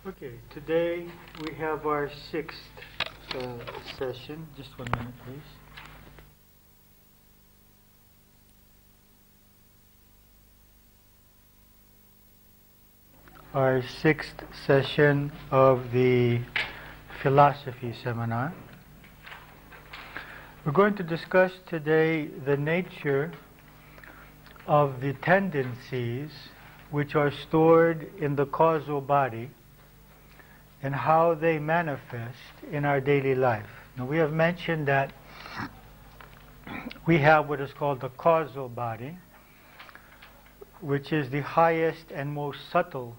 Okay, today we have our sixth session. Just 1 minute, please. Our sixth session of the philosophy seminar. We're going to discuss today the nature of the tendencies which are stored in the causal body and how they manifest in our daily life. Now, we have mentioned that we have what is called the causal body, which is the highest and most subtle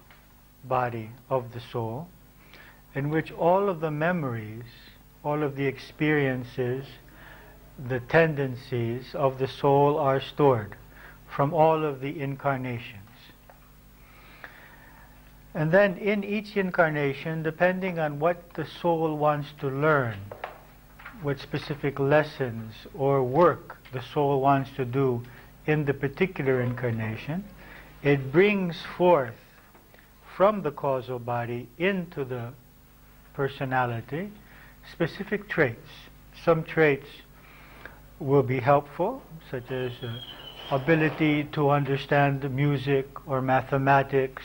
body of the soul, in which all of the memories, all of the experiences, the tendencies of the soul are stored from all of the incarnations. And then in each incarnation, depending on what the soul wants to learn, what specific lessons or work the soul wants to do in the particular incarnation, it brings forth from the causal body into the personality specific traits. Some traits will be helpful, such as ability to understand music or mathematics,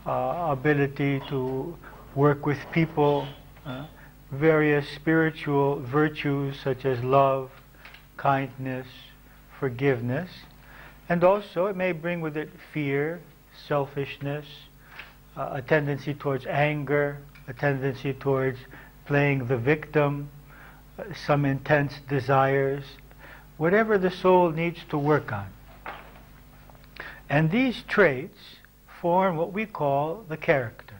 ability to work with people, various spiritual virtues such as love, kindness, forgiveness, and also it may bring with it fear, selfishness, a tendency towards anger, a tendency towards playing the victim, some intense desires, whatever the soul needs to work on. And these traits form what we call the character.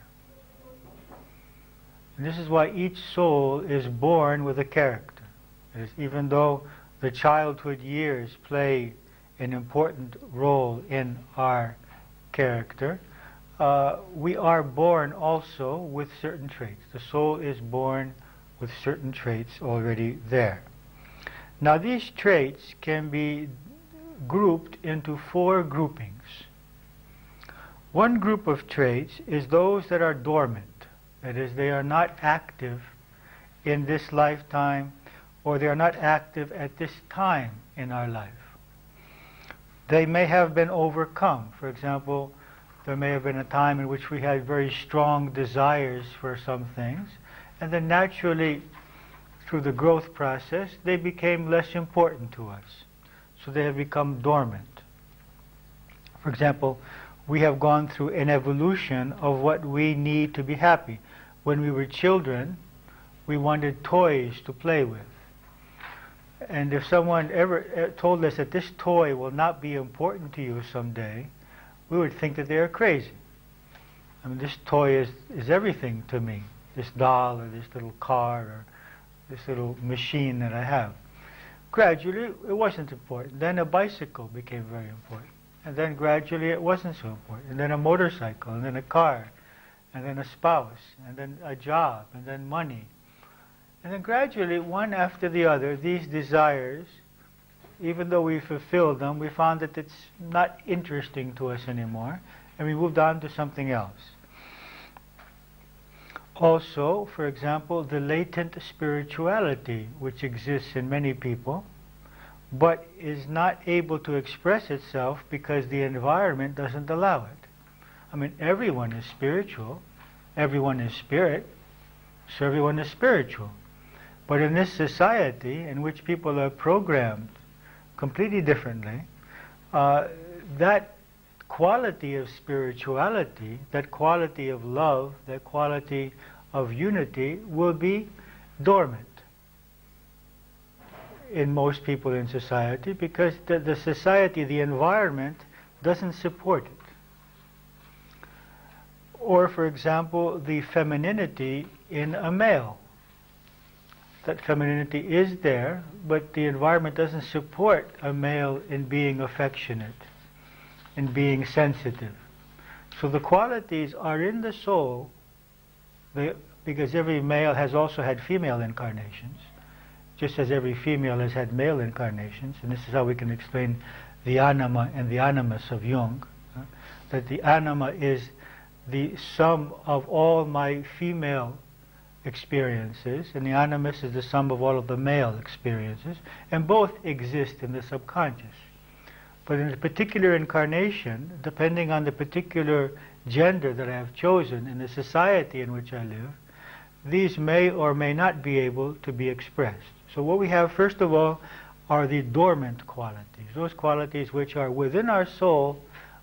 And this is why each soul is born with a character. Even though the childhood years play an important role in our character, we are born also with certain traits. The soul is born with certain traits already there. Now these traits can be grouped into 4 groupings. One group of traits is those that are dormant. That is, they are not active in this lifetime, or they are not active at this time in our life. They may have been overcome. For example, there may have been a time in which we had very strong desires for some things, and then naturally, through the growth process, they became less important to us. So they have become dormant. For example, we have gone through an evolution of what we need to be happy. When we were children, we wanted toys to play with. And if someone ever told us that this toy will not be important to you someday, we would think that they are crazy. I mean, this toy is everything to me. This doll or this little car or this little machine that I have. Gradually, it wasn't important. Then a bicycle became very important. And then gradually it wasn't so important. And then a motorcycle, and then a car, and then a spouse, and then a job, and then money. And then gradually, one after the other, these desires, even though we fulfilled them, we found that it's not interesting to us anymore, and we moved on to something else. Also, for example, the latent spirituality which exists in many people, but is not able to express itself because the environment doesn't allow it. I mean, everyone is spiritual, everyone is spirit, so everyone is spiritual. But in this society in which people are programmed completely differently, that quality of spirituality, that quality of love, that quality of unity will be dormant in most people in society, because the society, the environment, doesn't support it. Or, for example, the femininity in a male. That femininity is there, but the environment doesn't support a male in being affectionate, in being sensitive. So the qualities are in the soul, because every male has also had female incarnations, just as every female has had male incarnations, and this is how we can explain the anima and the animus of Jung, that the anima is the sum of all my female experiences, and the animus is the sum of all of the male experiences, and both exist in the subconscious. But in a particular incarnation, depending on the particular gender that I have chosen in the society in which I live, these may or may not be able to be expressed. So what we have, first of all, are the dormant qualities, those qualities which are within our soul,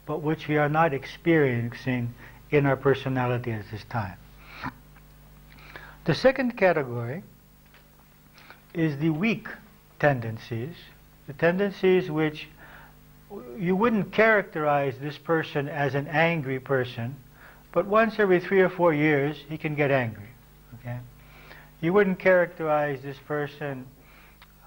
but which we are not experiencing in our personality at this time. The second category is the weak tendencies, the tendencies which you wouldn't characterize this person as an angry person, but once every 3 or 4 years he can get angry. Okay? You wouldn't characterize this person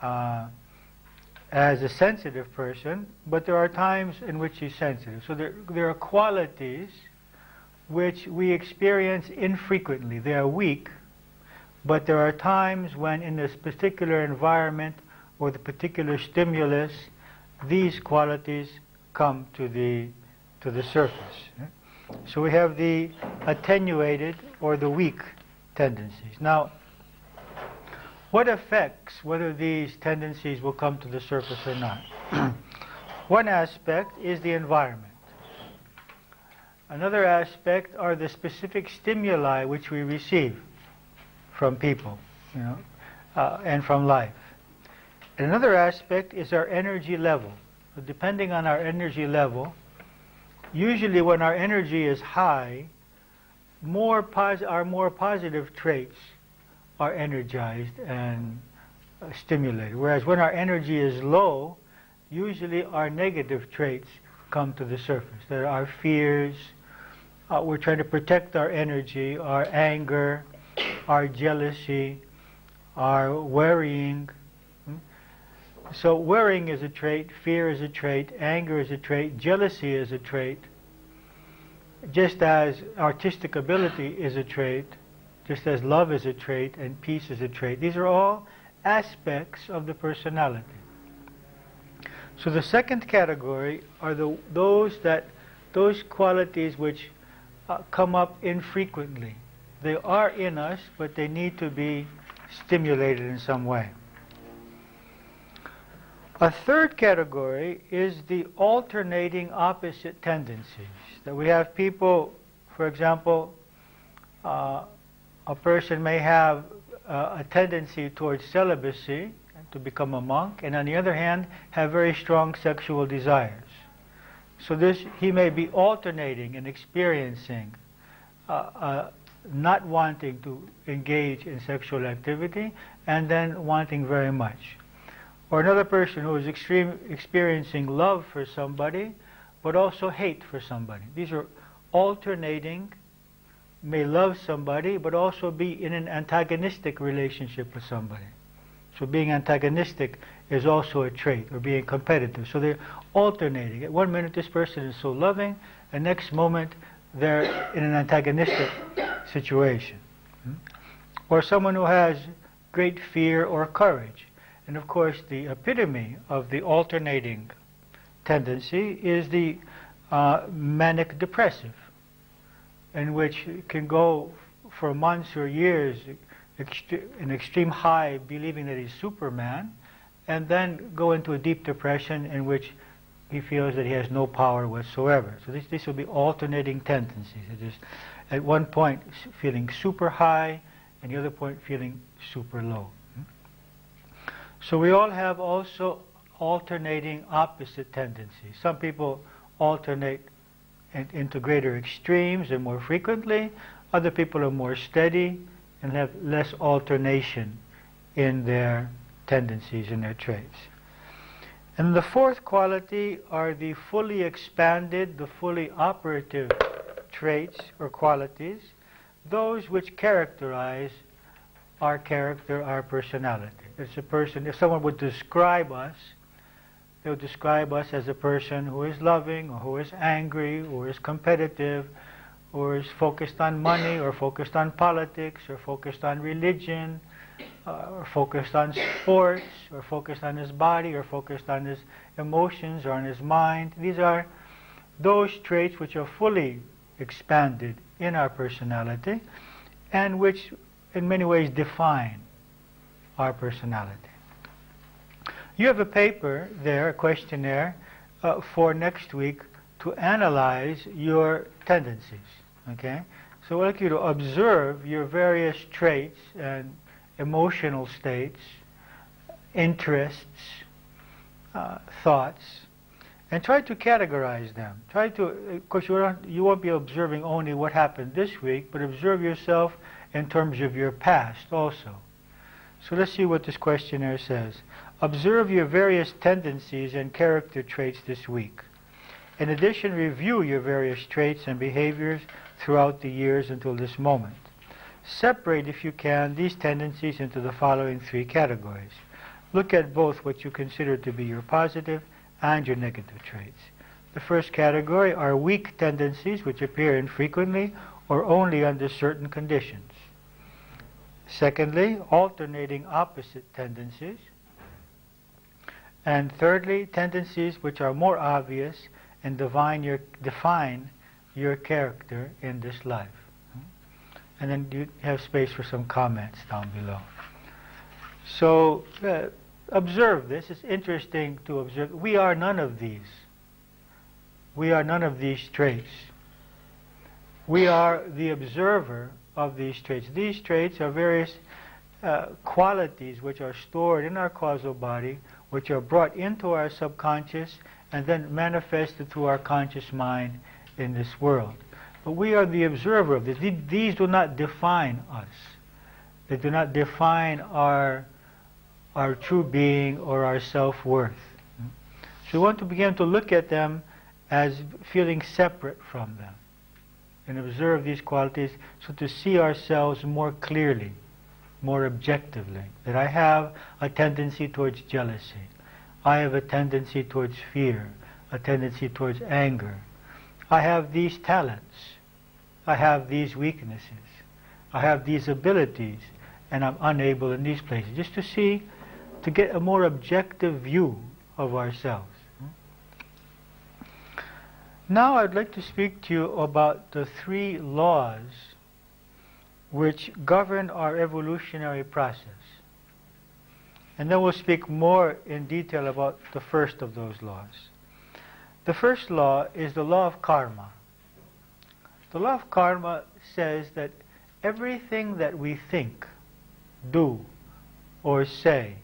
as a sensitive person, but there are times in which he's sensitive. So there are qualities which we experience infrequently. They are weak, but there are times when in this particular environment or the particular stimulus, these qualities come to the surface. So we have the attenuated or the weak tendencies. Now, what affects whether these tendencies will come to the surface or not? One aspect is the environment. Another aspect are the specific stimuli which we receive from people, and from life. And another aspect is our energy level. So depending on our energy level, usually when our energy is high, our more positive traits are energized and stimulated. Whereas when our energy is low, usually our negative traits come to the surface. There are fears, we're trying to protect our energy, our anger, our jealousy, our worrying. So worrying is a trait, fear is a trait, anger is a trait, jealousy is a trait, just as artistic ability is a trait, just as love is a trait and peace is a trait. These are all aspects of the personality. So the second category are those qualities which come up infrequently. They are in us, but they need to be stimulated in some way. A third category is the alternating opposite tendencies. That we have people, for example, a person may have a tendency towards celibacy, to become a monk, and on the other hand, have very strong sexual desires. So he may be alternating and experiencing not wanting to engage in sexual activity and then wanting very much. Or another person who is experiencing love for somebody but also hate for somebody. These are alternating, may love somebody but also be in an antagonistic relationship with somebody. So being antagonistic is also a trait, or being competitive. So they're alternating. At one minute this person is so loving, the next moment they're in an antagonistic situation. Or someone who has great fear or courage. And of course the epitome of the alternating tendency is the manic depressive, in which it can go for months or years an extreme high, believing that he's Superman, and then go into a deep depression in which he feels that he has no power whatsoever. So this will be alternating tendencies. It is at one point feeling super high, and the other point feeling super low. So we all have also alternating opposite tendencies. Some people alternate into greater extremes and more frequently. Other people are more steady and have less alternation in their tendencies and their traits. And the fourth quality are the fully expanded, the fully operative traits or qualities, those which characterize our character, our personality. It's a person, if someone would describe us, they would describe us as a person who is loving, or who is angry, or is competitive, or is focused on money, or focused on politics, or focused on religion, or focused on sports, or focused on his body, or focused on his emotions, or on his mind. These are those traits which are fully expanded in our personality and which in many ways define our personality. You have a paper there, a questionnaire, for next week to analyze your tendencies. Okay? So I'd like you to observe your various traits and emotional states, interests, thoughts, and try to categorize them. Try to, of course, you won't be observing only what happened this week, but observe yourself in terms of your past also. So let's see what this questionnaire says. Observe your various tendencies and character traits this week. In addition, review your various traits and behaviors throughout the years until this moment. Separate, if you can, these tendencies into the following 3 categories. Look at both what you consider to be your positive and your negative traits. The first category are weak tendencies which appear infrequently or only under certain conditions. Secondly, alternating opposite tendencies. And thirdly, tendencies which are more obvious and define your character in this life. And then you have space for some comments down below. So observe this. It's interesting to observe. We are none of these. We are none of these traits. We are the observer of these traits. These traits are various qualities which are stored in our causal body, which are brought into our subconscious and then manifested through our conscious mind in this world. But we are the observer of this. These do not define us. They do not define our true being or our self-worth. So we want to begin to look at them as feeling separate from them and observe these qualities so to see ourselves more clearly, more objectively. That I have a tendency towards jealousy. I have a tendency towards fear, a tendency towards anger. I have these talents. I have these weaknesses. I have these abilities, and I'm unable in these places. Just to see, to get a more objective view of ourselves. Now I'd like to speak to you about the 3 laws which govern our evolutionary process. And then we'll speak more in detail about the first of those laws. The first law is the law of karma. The law of karma says that everything that we think, do, or say,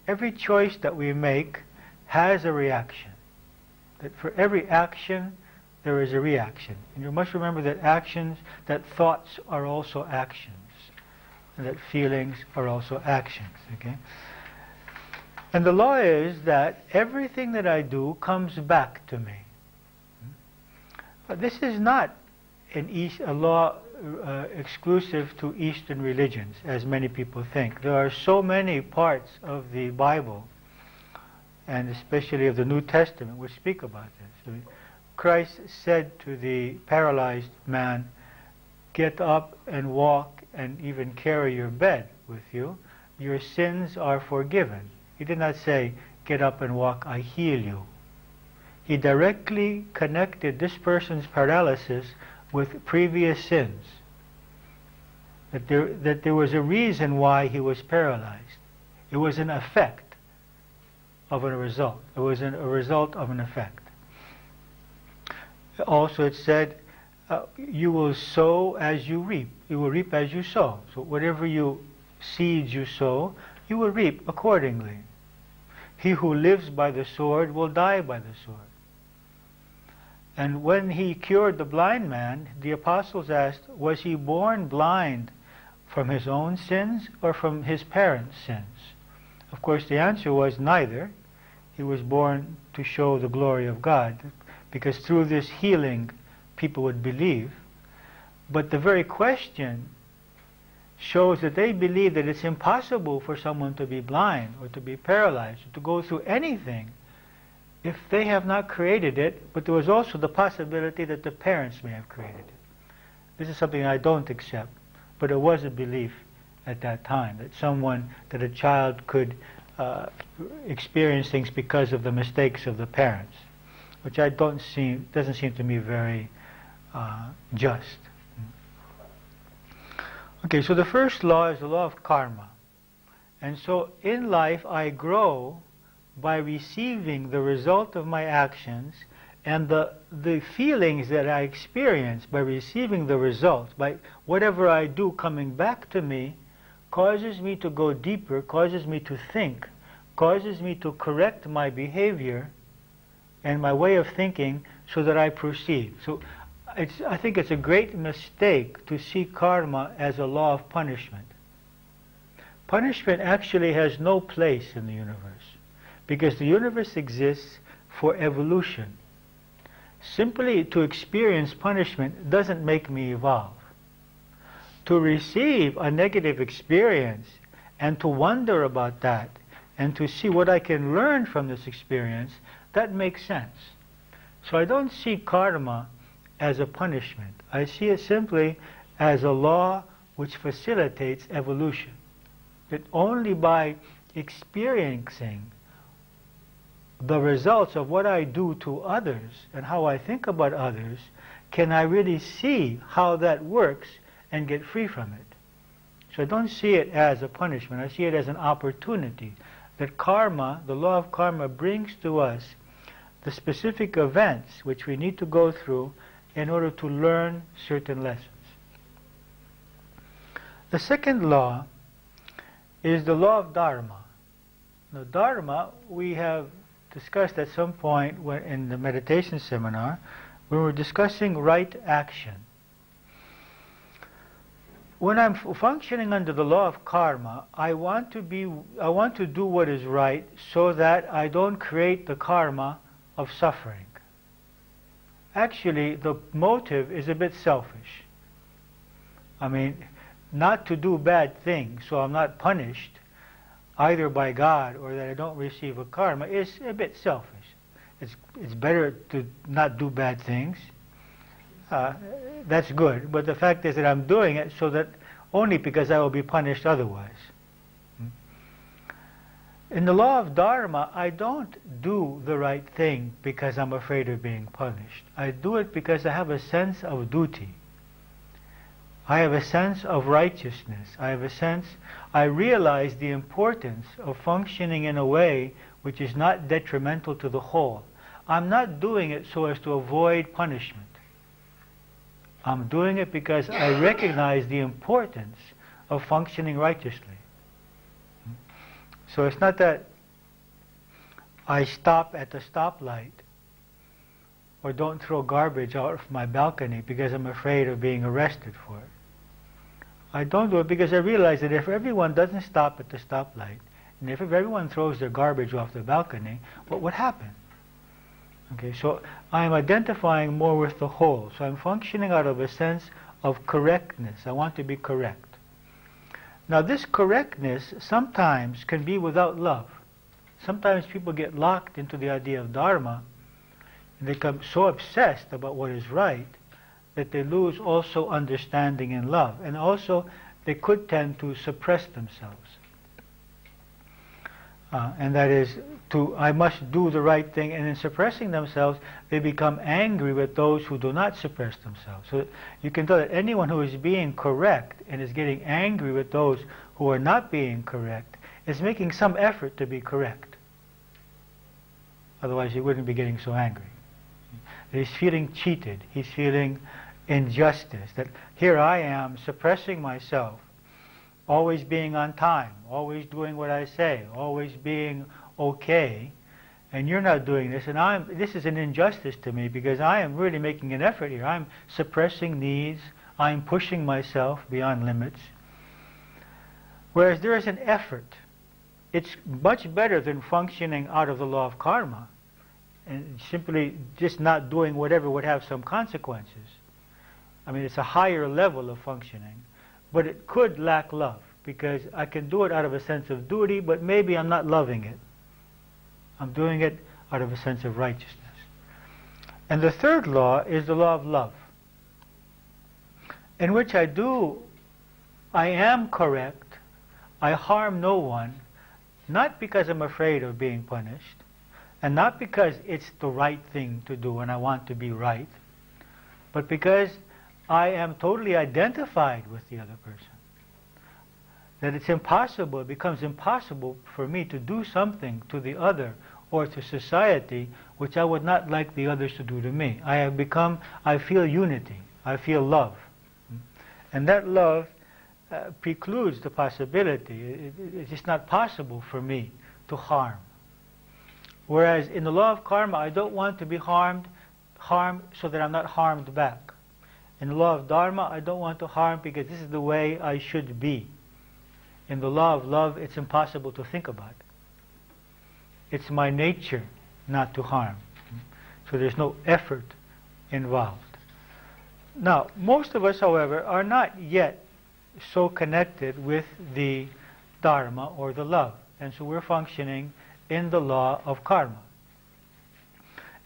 every choice that we make has a reaction. That for every action, there is a reaction. And you must remember that that thoughts are also actions, and that feelings are also actions. Okay? And the law is that everything that I do comes back to me. But this is not a law exclusive to Eastern religions, as many people think. There are so many parts of the Bible, and especially of the New Testament, which speak about this. Christ said to the paralyzed man, "Get up and walk and even carry your bed with you. Your sins are forgiven." He did not say, "Get up and walk, I heal you." He directly connected this person's paralysis with previous sins. That there was a reason why he was paralyzed. It was an effect of a result. It was a result of an effect. Also it said, you will sow as you reap. You will reap as you sow. So whatever seeds you sow, you will reap accordingly. He who lives by the sword will die by the sword. And when he cured the blind man, the apostles asked, was he born blind from his own sins or from his parents' sins? Of course, the answer was neither. He was born to show the glory of God, because through this healing, people would believe. But the very question shows that they believe that it's impossible for someone to be blind or to be paralyzed, or to go through anything if they have not created it, but there was also the possibility that the parents may have created it. This is something I don't accept, but it was a belief at that time, that a child could experience things because of the mistakes of the parents, which doesn't seem to me very just. Okay, so the first law is the law of karma. And so in life I grow by receiving the result of my actions, and the feelings that I experience by receiving the results, by whatever I do coming back to me, causes me to go deeper, causes me to think, causes me to correct my behavior and my way of thinking so that I proceed. So I think it's a great mistake to see karma as a law of punishment. Punishment actually has no place in the universe, because the universe exists for evolution. Simply to experience punishment doesn't make me evolve. To receive a negative experience and to wonder about that and to see what I can learn from this experience, that makes sense. So I don't see karma as a punishment. I see it simply as a law which facilitates evolution. That only by experiencing the results of what I do to others and how I think about others can I really see how that works and get free from it. So I don't see it as a punishment. I see it as an opportunity that karma, the law of karma, brings to us the specific events which we need to go through in order to learn certain lessons. The second law is the law of dharma. Now, dharma we have discussed at some point in the meditation seminar when we were discussing right action. When I'm functioning under the law of karma, I want to do what is right so that I don't create the karma of suffering. Actually, the motive is a bit selfish. I mean, not to do bad things so I'm not punished either by God or that I don't receive a karma is a bit selfish. It's better to not do bad things. That's good, but the fact is that I'm doing it so that only because I will be punished otherwise. In the law of dharma, I don't do the right thing because I'm afraid of being punished. I do it because I have a sense of duty. I have a sense of righteousness. I realize the importance of functioning in a way which is not detrimental to the whole. I'm not doing it so as to avoid punishment. I'm doing it because I recognize the importance of functioning righteously. So it's not that I stop at the stoplight or don't throw garbage out of my balcony because I'm afraid of being arrested for it. I don't do it because I realize that if everyone doesn't stop at the stoplight, and if everyone throws their garbage off the balcony, what would happen? Okay, so I'm identifying more with the whole. So I'm functioning out of a sense of correctness. I want to be correct. Now this correctness sometimes can be without love. Sometimes people get locked into the idea of dharma, and they become so obsessed about what is right that they lose also understanding and love. And also they could tend to suppress themselves. And that is, I must do the right thing, and in suppressing themselves, they become angry with those who do not suppress themselves. So you can tell that anyone who is being correct and is getting angry with those who are not being correct is making some effort to be correct. Otherwise he wouldn't be getting so angry. He's feeling cheated. He's feeling injustice. That here I am suppressing myself, always being on time, always doing what I say, always being okay, and you're not doing this, and this is an injustice to me because I am really making an effort here. I'm suppressing needs, I'm pushing myself beyond limits. Whereas there is an effort. It's much better than functioning out of the law of karma and simply just not doing whatever would have some consequences. I mean, it's a higher level of functioning. But it could lack love, because I can do it out of a sense of duty, but maybe I'm not loving it. I'm doing it out of a sense of righteousness. And the third law is the law of love, in which I am correct, I harm no one, not because I'm afraid of being punished, and not because it's the right thing to do and I want to be right, but because I am totally identified with the other person. that it's impossible, it becomes impossible for me to do something to the other or to society which I would not like the others to do to me. I feel unity, I feel love. And that love precludes the possibility. It's just not possible for me to harm. Whereas in the law of karma, I don't want to be harmed so that I'm not harmed back. In the law of dharma, I don't want to harm because this is the way I should be. In the law of love, it's impossible to think about. It's my nature not to harm. So there's no effort involved. Now, most of us, however, are not yet so connected with the dharma or the love. And so we're functioning in the law of karma.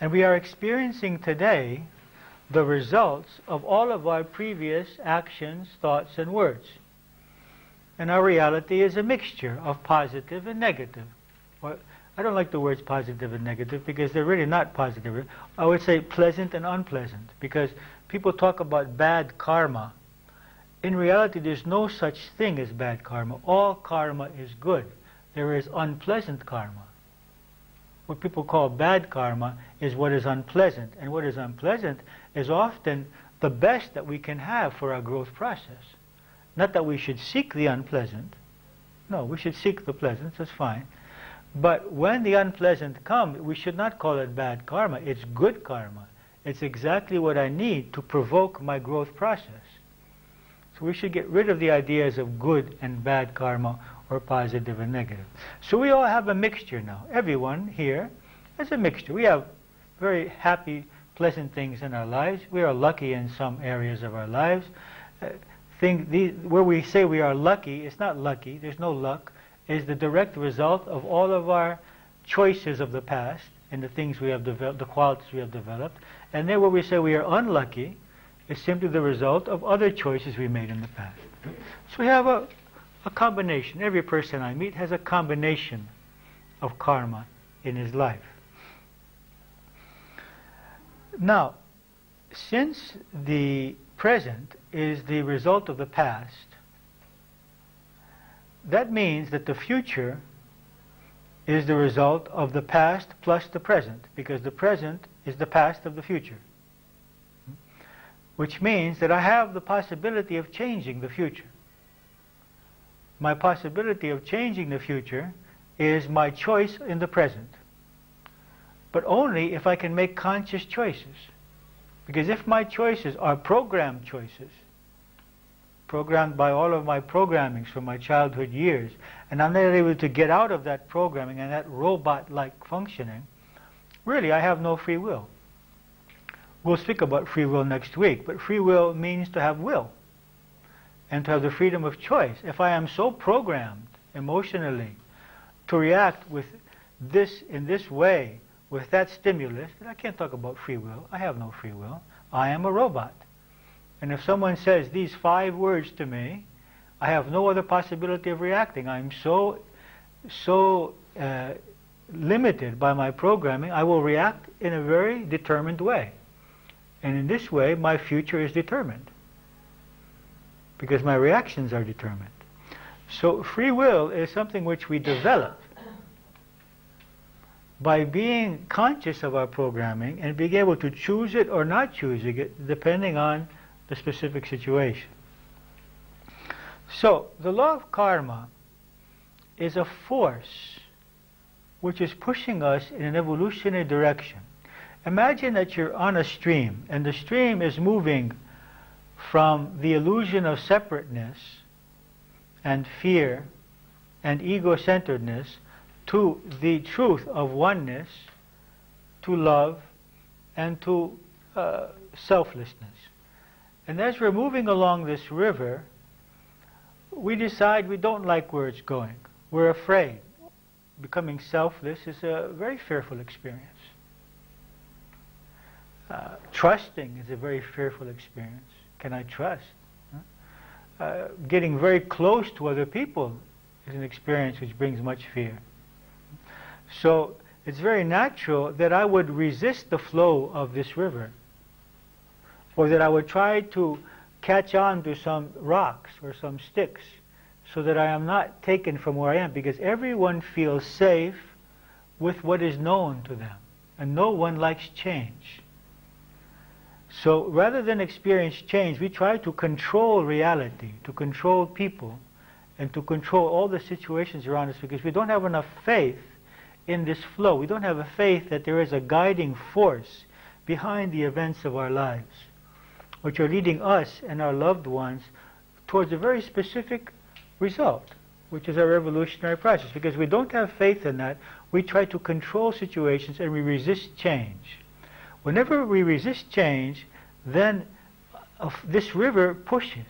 And we are experiencing today the results of all of our previous actions, thoughts, and words. And our reality is a mixture of positive and negative. Or, I don't like the words positive and negative because they're really not positive. I would say pleasant and unpleasant, because people talk about bad karma. In reality, there's no such thing as bad karma. All karma is good. There is unpleasant karma. What people call bad karma is what is unpleasant. And what is unpleasant is often the best that we can have for our growth process. Not that we should seek the unpleasant. No, we should seek the pleasant, that's fine. But when the unpleasant comes, we should not call it bad karma. It's good karma. It's exactly what I need to provoke my growth process. So we should get rid of the ideas of good and bad karma or positive and negative. So we all have a mixture now. Everyone here has a mixture. We have very happy, pleasant things in our lives. We are lucky in some areas of our lives. Where we say we are lucky, it's not lucky, there's no luck, is the direct result of all of our choices of the past and the things we have developed, the qualities we have developed. And then where we say we are unlucky is simply the result of other choices we made in the past. So we have a combination. Every person I meet has a combination of karma in his life. Now, since the present is the result of the past, that means that the future is the result of the past plus the present, because the present is the past of the future. Which means that I have the possibility of changing the future. My possibility of changing the future is my choice in the present. But only if I can make conscious choices. Because if my choices are programmed choices, programmed by all of my programmings from my childhood years, and I'm not able to get out of that programming and that robot-like functioning, really I have no free will. We'll speak about free will next week, but free will means to have will and to have the freedom of choice. If I am so programmed emotionally to react with this in this way, with that stimulus, then I can't talk about free will. I have no free will. I am a robot. And if someone says these 5 words to me, I have no other possibility of reacting. I'm so limited by my programming, I will react in a very determined way. And in this way, my future is determined, because my reactions are determined. So free will is something which we develop by being conscious of our programming and being able to choose it or not choosing it, depending on the specific situation. So, the law of karma is a force which is pushing us in an evolutionary direction. Imagine that you're on a stream, and the stream is moving from the illusion of separateness and fear and ego-centeredness to the truth of oneness, to love, and to selflessness. And as we're moving along this river, we decide we don't like where it's going. We're afraid. Becoming selfless is a very fearful experience. Trusting is a very fearful experience. Can I trust? Getting very close to other people is an experience which brings much fear. So it's very natural that I would resist the flow of this river, or that I would try to catch on to some rocks or some sticks so that I am not taken from where I am, because everyone feels safe with what is known to them, and no one likes change. So rather than experience change, we try to control reality, to control people, and to control all the situations around us, because we don't have enough faith in this flow. We don't have a faith that there is a guiding force behind the events of our lives, which are leading us and our loved ones towards a very specific result, which is our evolutionary process. Because we don't have faith in that, we try to control situations and we resist change. Whenever we resist change, then this river pushes,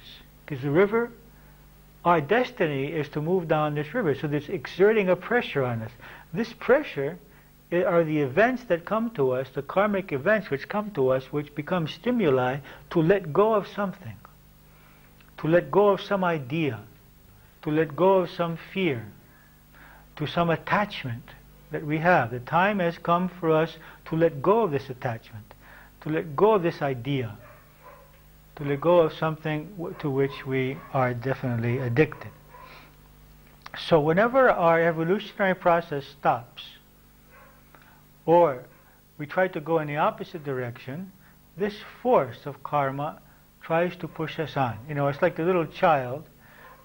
because the river, our destiny is to move down this river, so it's exerting a pressure on us. This pressure are the events that come to us, the karmic events which come to us, which become stimuli to let go of something, to let go of some idea, to let go of some fear, to some attachment that we have. The time has come for us to let go of this attachment, to let go of this idea, to let go of something to which we are definitely addicted. So whenever our evolutionary process stops, or we try to go in the opposite direction, this force of karma tries to push us on. You know, it's like the little child.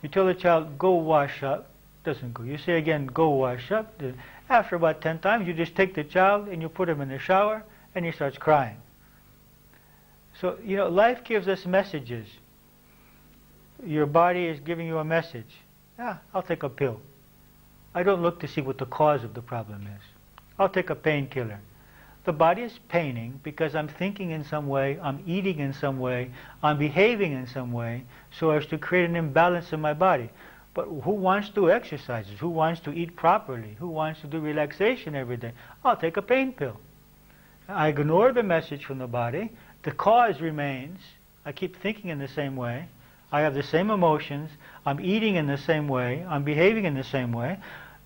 You tell the child, go wash up, doesn't go. You say again, go wash up. After about 10 times, you just take the child and you put him in the shower and he starts crying. So, you know, life gives us messages. Your body is giving you a message. I'll take a pill. I don't look to see what the cause of the problem is. I'll take a painkiller. The body is paining because I'm thinking in some way, I'm eating in some way, I'm behaving in some way, so as to create an imbalance in my body. But who wants to do exercises? Who wants to eat properly? Who wants to do relaxation every day? I'll take a pain pill. I ignore the message from the body. The cause remains. I keep thinking in the same way. I have the same emotions. I'm eating in the same way. I'm behaving in the same way.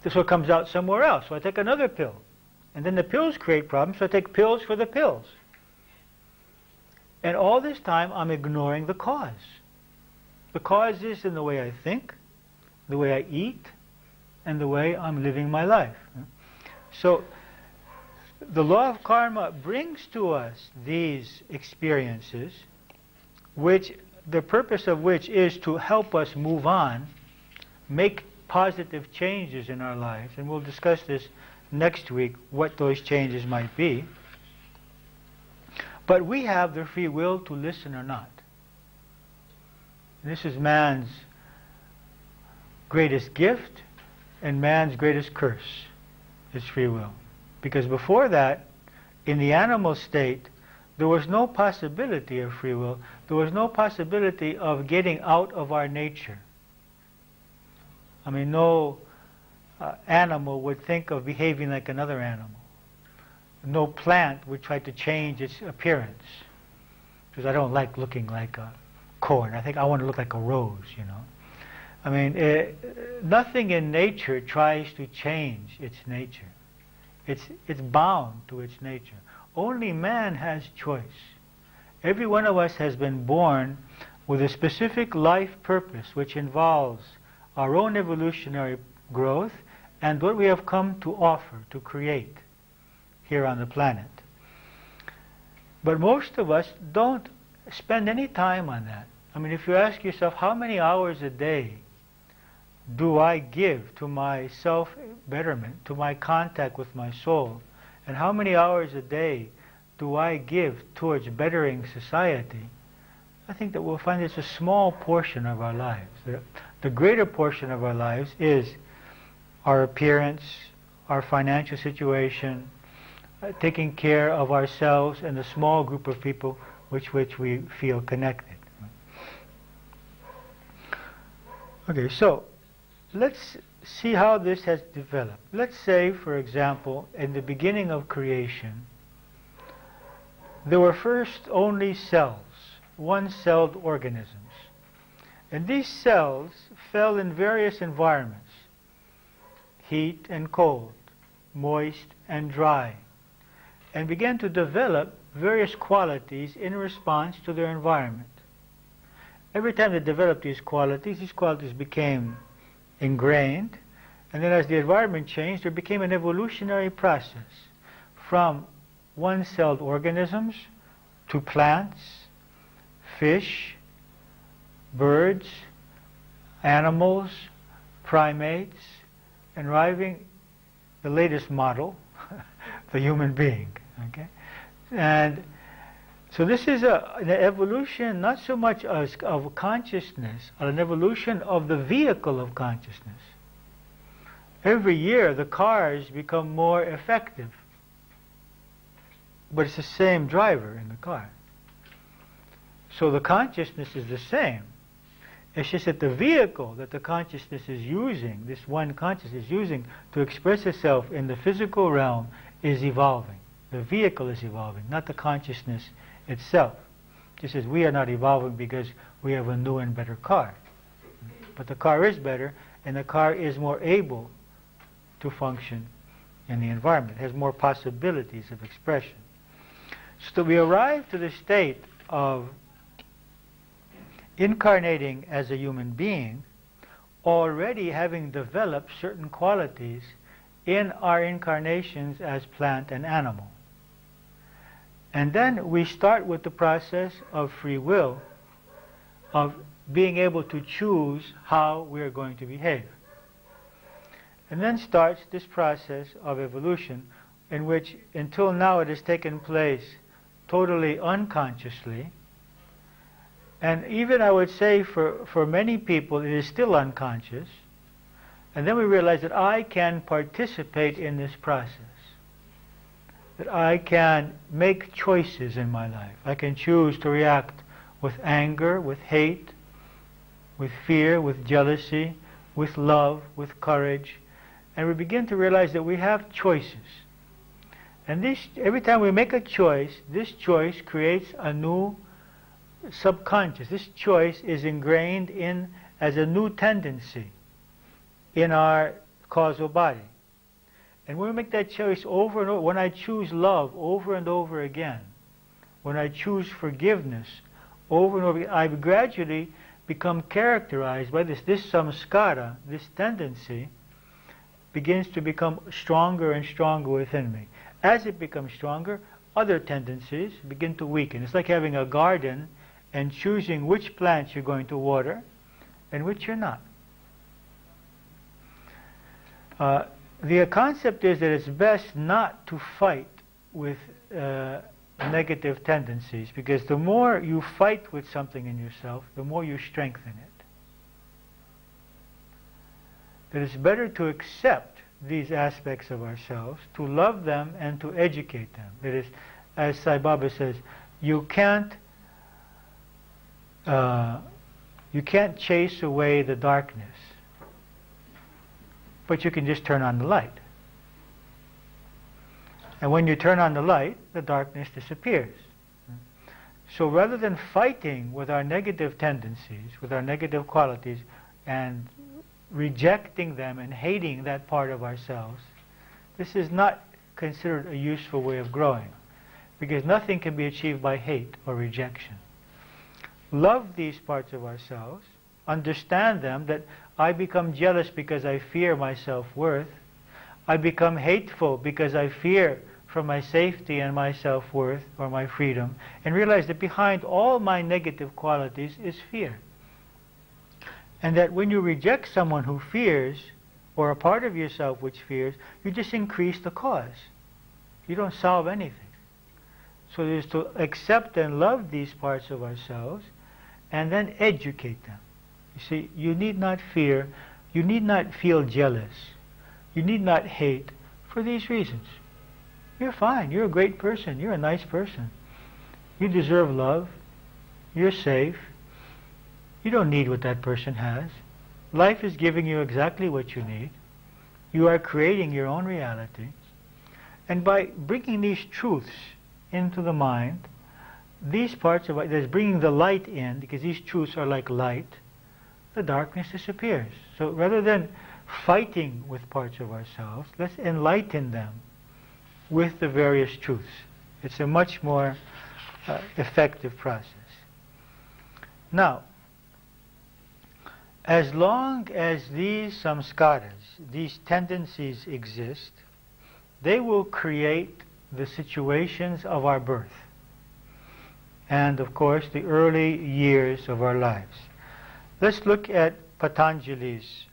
This one comes out somewhere else. So I take another pill. And then the pills create problems, so I take pills for the pills. And all this time, I'm ignoring the cause. The cause is in the way I think, the way I eat, and the way I'm living my life. So the law of karma brings to us these experiences, which the purpose of which is to help us move on, make positive changes in our lives, and we'll discuss this next week, what those changes might be. But we have the free will to listen or not. And this is man's greatest gift and man's greatest curse, is free will. Because before that, in the animal state, there was no possibility of free will. There was no possibility of getting out of our nature. I mean, no animal would think of behaving like another animal. No plant would try to change its appearance. Because I don't like looking like a corn. I think I want to look like a rose, you know. I mean, nothing in nature tries to change its nature. It's bound to its nature. Only man has choice. Every one of us has been born with a specific life purpose which involves our own evolutionary growth and what we have come to offer, to create here on the planet. But most of us don't spend any time on that. I mean, if you ask yourself, how many hours a day do I give to my self-betterment, to my contact with my soul, and how many hours a day do I give towards bettering society, I think that we'll find it's a small portion of our lives. The greater portion of our lives is our appearance, our financial situation, taking care of ourselves and the small group of people with which we feel connected. Okay, so let's see how this has developed. Let's say, for example, in the beginning of creation, there were first only cells, one-celled organisms. And these cells fell in various environments, heat and cold, moist and dry, and began to develop various qualities in response to their environment. Every time they developed these qualities became ingrained, and then as the environment changed, there became an evolutionary process from one-celled organisms to plants, fish, birds, animals, primates, and arriving the latest model, the human being. Okay, and so this is an evolution, not so much as of consciousness, an evolution of the vehicle of consciousness. Every year the cars become more effective, but it's the same driver in the car. So the consciousness is the same. It's just that the vehicle that the consciousness is using, this one consciousness is using to express itself in the physical realm, is evolving. The vehicle is evolving, not the consciousness itself. Just as we are not evolving because we have a new and better car. But the car is better, and the car is more able to function in the environment. It has more possibilities of expression. So we arrive to the state of incarnating as a human being, already having developed certain qualities in our incarnations as plant and animal. And then we start with the process of free will, of being able to choose how we are going to behave. And then starts this process of evolution, in which until now it has taken place totally unconsciously. And even I would say for many people it is still unconscious. And then we realize that I can participate in this process. That I can make choices in my life. I can choose to react with anger, with hate, with fear, with jealousy, with love, with courage. And we begin to realize that we have choices. And every time we make a choice, this choice creates a new subconscious. This choice is ingrained in as a new tendency in our causal body. And when we make that choice over and over, when I choose love over and over again, when I choose forgiveness over and over again, I gradually become characterized by this samskara, this tendency begins to become stronger and stronger within me. As it becomes stronger, other tendencies begin to weaken. It's like having a garden and choosing which plants you're going to water and which you're not. The concept is that it's best not to fight with negative tendencies, because the more you fight with something in yourself, the more you strengthen it. That it's better to accept these aspects of ourselves, to love them and to educate them. That is, as Sai Baba says, you can't chase away the darkness, but you can just turn on the light. And when you turn on the light, the darkness disappears. So rather than fighting with our negative tendencies, with our negative qualities, and rejecting them and hating that part of ourselves, this is not considered a useful way of growing, because nothing can be achieved by hate or rejection. Love these parts of ourselves, understand them, that I become jealous because I fear my self-worth, I become hateful because I fear for my safety and my self-worth or my freedom, and realize that behind all my negative qualities is fear. And that when you reject someone who fears, or a part of yourself which fears, you just increase the cause. You don't solve anything. So it is to accept and love these parts of ourselves, and then educate them. You see, you need not fear, you need not feel jealous, you need not hate for these reasons. You're fine, you're a great person, you're a nice person. You deserve love, you're safe, you don't need what that person has. Life is giving you exactly what you need. You are creating your own reality. And by bringing these truths into the mind, these parts of it, that's bringing the light in, because these truths are like light, the darkness disappears. So rather than fighting with parts of ourselves, let's enlighten them with the various truths. It's a much more effective process. Now, as long as these samskaras, these tendencies exist, they will create the situations of our birth and, of course, the early years of our lives. Let's look at Patanjali's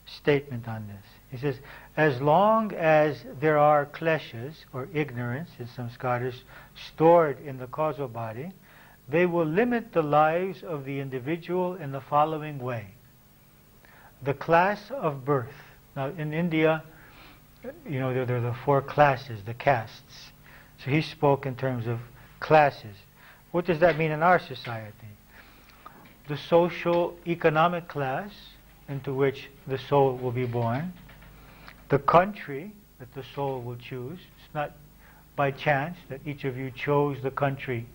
statement on this. He says, as long as there are kleshas, or ignorance, in samskaras, stored in the causal body, they will limit the lives of the individual in the following way. The class of birth. Now, in India, you know, there are the 4 classes, the castes. So he spoke in terms of classes. What does that mean in our society? The social economic class into which the soul will be born, the country that the soul will choose. It's not by chance that each of you chose the country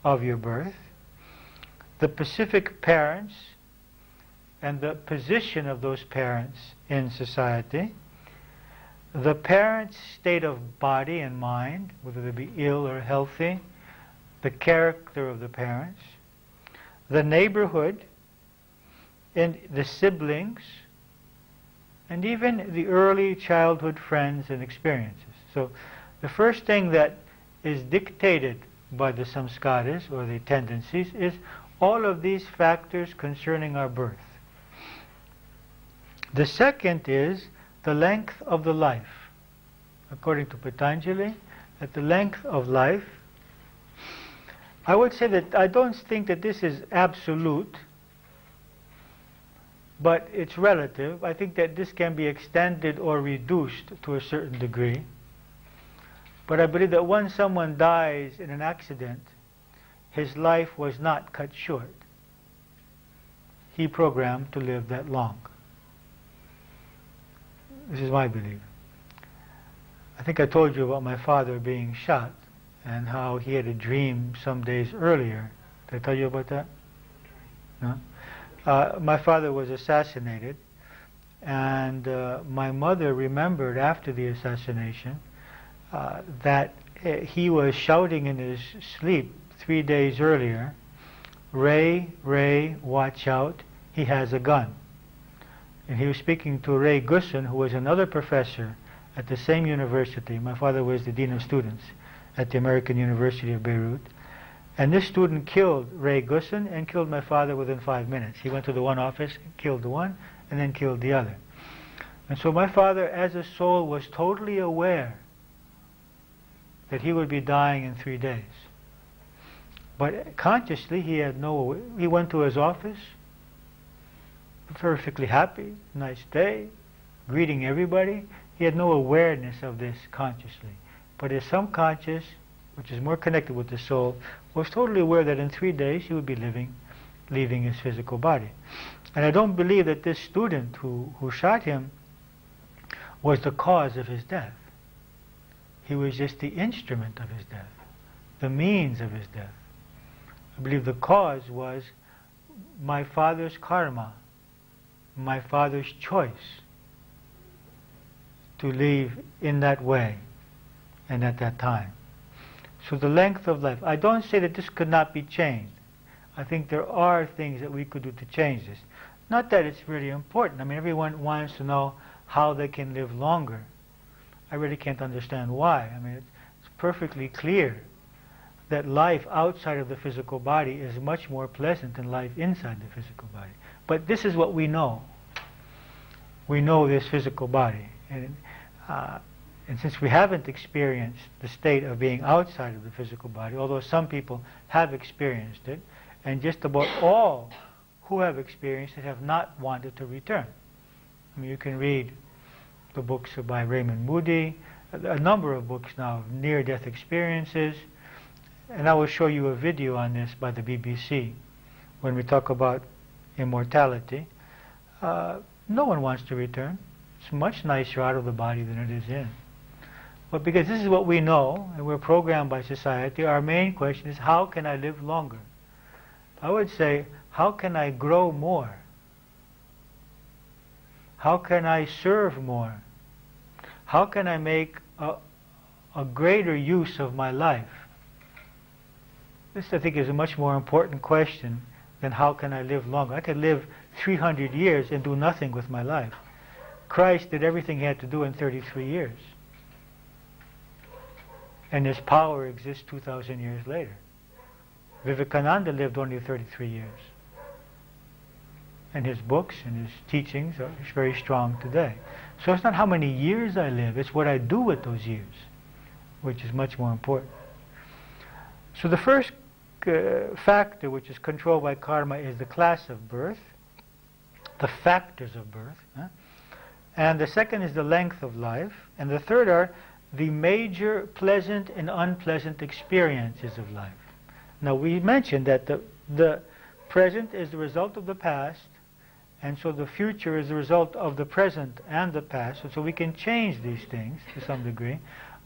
of your birth, the specific parents and the position of those parents in society, the parents' state of body and mind, whether they be ill or healthy, the character of the parents, the neighborhood, and the siblings, and even the early childhood friends and experiences. So the first thing that is dictated by the samskaras, or the tendencies, is all of these factors concerning our birth. The second is the length of the life. According to Patanjali, that the length of life, I would say that I don't think that this is absolute, but it's relative. I think that this can be extended or reduced to a certain degree. But I believe that when someone dies in an accident, his life was not cut short. He programmed to live that long. This is my belief. I think I told you about my father being shot and how he had a dream some days earlier. Did I tell you about that? No? My father was assassinated, and my mother remembered after the assassination that he was shouting in his sleep 3 days earlier, "Ray, Ray, watch out, he has a gun." And he was speaking to Ray Gusson, who was another professor at the same university. My father was the dean of students at the American University of Beirut. And this student killed Ray Gusson and killed my father within 5 minutes. He went to the one office, killed the one, and then killed the other. And so my father, as a soul, was totally aware that he would be dying in 3 days. But consciously, he went to his office, perfectly happy, nice day, greeting everybody. He had no awareness of this consciously. But his subconscious, which is more connected with the soul, was totally aware that in 3 days he would be leaving his physical body. And I don't believe that this student who shot him was the cause of his death. He was just the instrument of his death, the means of his death. I believe the cause was my father's karma, my father's choice to leave in that way and at that time. So the length of life, I don't say that this could not be changed. I think there are things that we could do to change this. Not that it's really important. I mean, everyone wants to know how they can live longer. I really can't understand why. I mean, it's perfectly clear that life outside of the physical body is much more pleasant than life inside the physical body. But this is what we know. We know this physical body. And since we haven't experienced the state of being outside of the physical body, although some people have experienced it, and just about all who have experienced it have not wanted to return. I mean, you can read the books by Raymond Moody, a number of books now of near-death experiences, and I will show you a video on this by the BBC when we talk about immortality. No one wants to return. It's much nicer out of the body than it is in. But because this is what we know, and we're programmed by society, our main question is, how can I live longer? I would say, how can I grow more? How can I serve more? How can I make a greater use of my life? This, I think, is a much more important question then how can I live longer? I could live 300 years and do nothing with my life. Christ did everything he had to do in 33 years. And his power exists 2,000 years later. Vivekananda lived only 33 years. And his books and his teachings are very strong today. So it's not how many years I live, it's what I do with those years, which is much more important. So the first factor which is controlled by karma is the class of birth, the factors of birth. And the second is the length of life. And the third are the major pleasant and unpleasant experiences of life. Now we mentioned that the present is the result of the past, and so the future is the result of the present and the past, so we can change these things to some degree.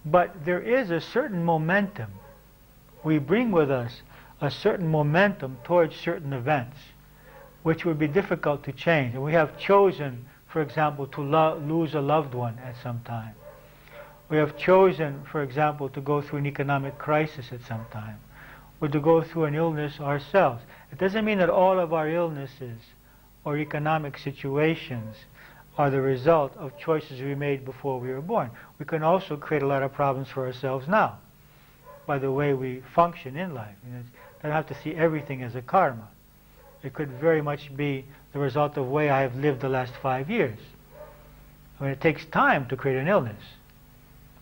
But there is a certain momentum. We bring with us a certain momentum towards certain events, which would be difficult to change. And we have chosen, for example, to lose a loved one at some time. We have chosen, for example, to go through an economic crisis at some time, or to go through an illness ourselves. It doesn't mean that all of our illnesses or economic situations are the result of choices we made before we were born. We can also create a lot of problems for ourselves now by the way we function in life. You don't have to see everything as a karma. It could very much be the result of the way I have lived the last 5 years. I mean, it takes time to create an illness.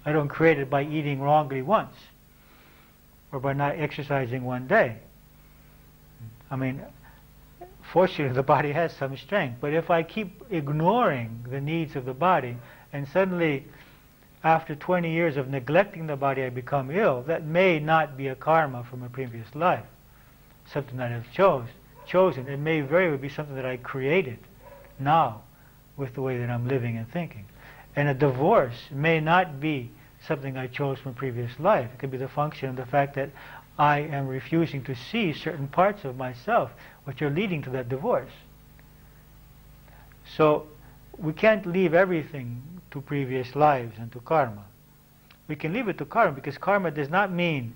I don't create it by eating wrongly once or by not exercising one day. I mean, fortunately the body has some strength, but if I keep ignoring the needs of the body and suddenly after 20 years of neglecting the body I become ill, that may not be a karma from a previous life, something that I've chosen. It may very well be something that I created now with the way that I'm living and thinking. And a divorce may not be something I chose from a previous life. It could be the function of the fact that I am refusing to see certain parts of myself which are leading to that divorce. So we can't leave everything to previous lives and to karma. We can leave it to karma because karma does not mean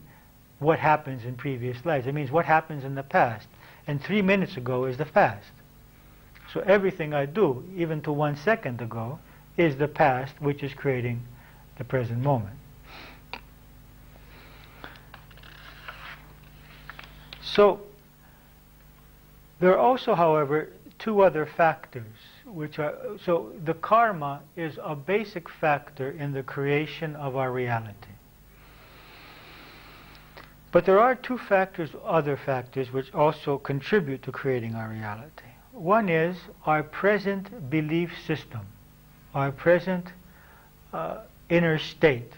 what happens in previous lives. It means what happens in the past. And 3 minutes ago is the past. So everything I do, even to 1 second ago, is the past which is creating the present moment. So there are also, however, two other factors which are, so the karma is a basic factor in the creation of our reality. But there are two factors, other factors, which also contribute to creating our reality. One is our present belief system, our present inner state,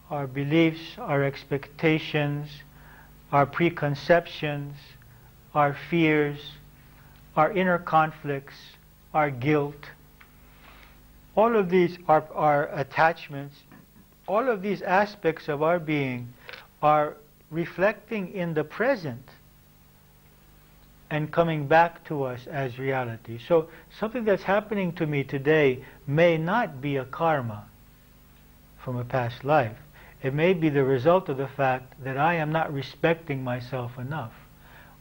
our beliefs, our expectations, our preconceptions, our fears, our inner conflicts, our guilt. All of these are our attachments. All of these aspects of our being are reflecting in the present and coming back to us as reality. So something that's happening to me today may not be a karma from a past life. It may be the result of the fact that I am not respecting myself enough,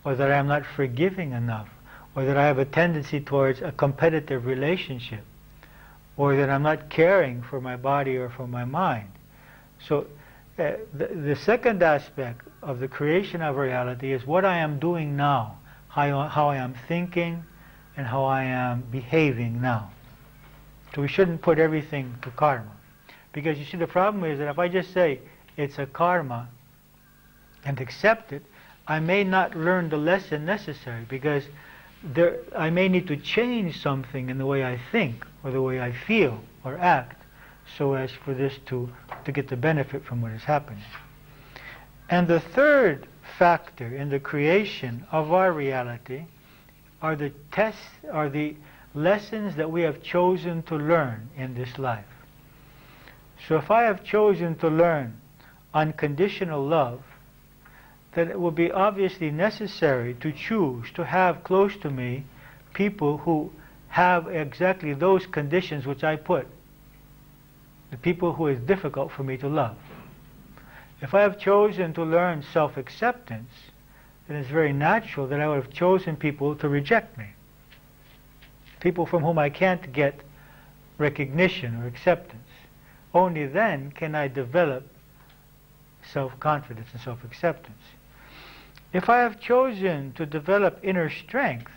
or that I am not forgiving enough, or that I have a tendency towards a competitive relationship, or that I'm not caring for my body or for my mind. So the second aspect of the creation of reality is what I am doing now, how I am thinking and how I am behaving now. So we shouldn't put everything to karma. Because you see, the problem is that if I just say it's a karma and accept it, I may not learn the lesson necessary, because I may need to change something in the way I think or the way I feel or act so as for this to get the benefit from what is happening. And the third factor in the creation of our reality are the tests, are the lessons that we have chosen to learn in this life. So if I have chosen to learn unconditional love, then it will be obviously necessary to choose to have close to me people who have exactly those conditions which I put, the people who is difficult for me to love. If I have chosen to learn self-acceptance, then it's very natural that I would have chosen people to reject me. People from whom I can't get recognition or acceptance. Only then can I develop self-confidence and self-acceptance. If I have chosen to develop inner strength,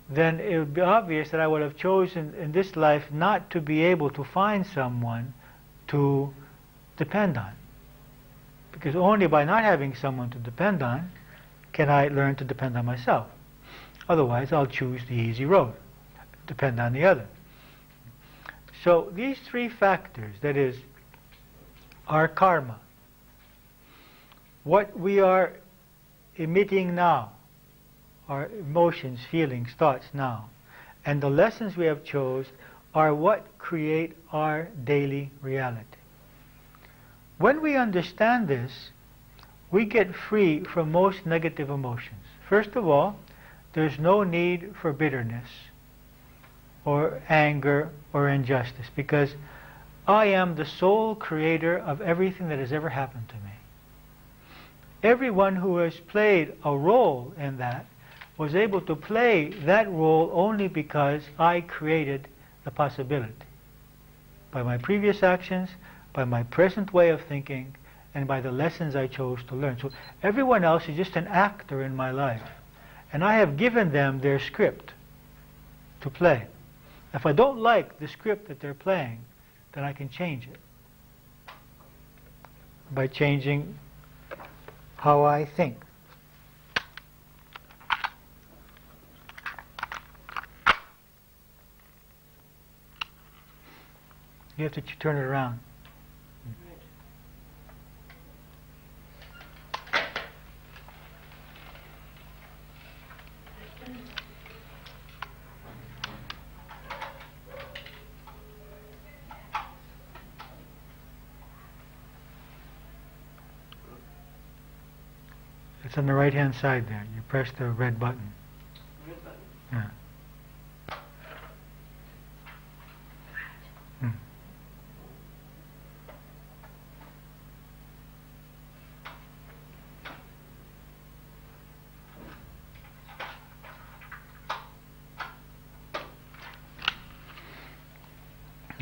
then it would be obvious that I would have chosen in this life not to be able to find someone to depend on. Because only by not having someone to depend on can I learn to depend on myself. Otherwise, I'll choose the easy road, depend on the other. So these three factors, that is, our karma, what we are emitting now, our emotions, feelings, thoughts now, and the lessons we have chose are what create our daily reality. When we understand this, we get free from most negative emotions. First of all, there's no need for bitterness or anger or injustice, because I am the sole creator of everything that has ever happened to me. Everyone who has played a role in that was able to play that role only because I created the possibility. By my previous actions, by my present way of thinking, and by the lessons I chose to learn. So everyone else is just an actor in my life. And I have given them their script to play. If I don't like the script that they're playing, then I can change it by changing how I think. You have to turn it around. It's on the right-hand side there. You press the red button. Red button? Yeah. Hmm.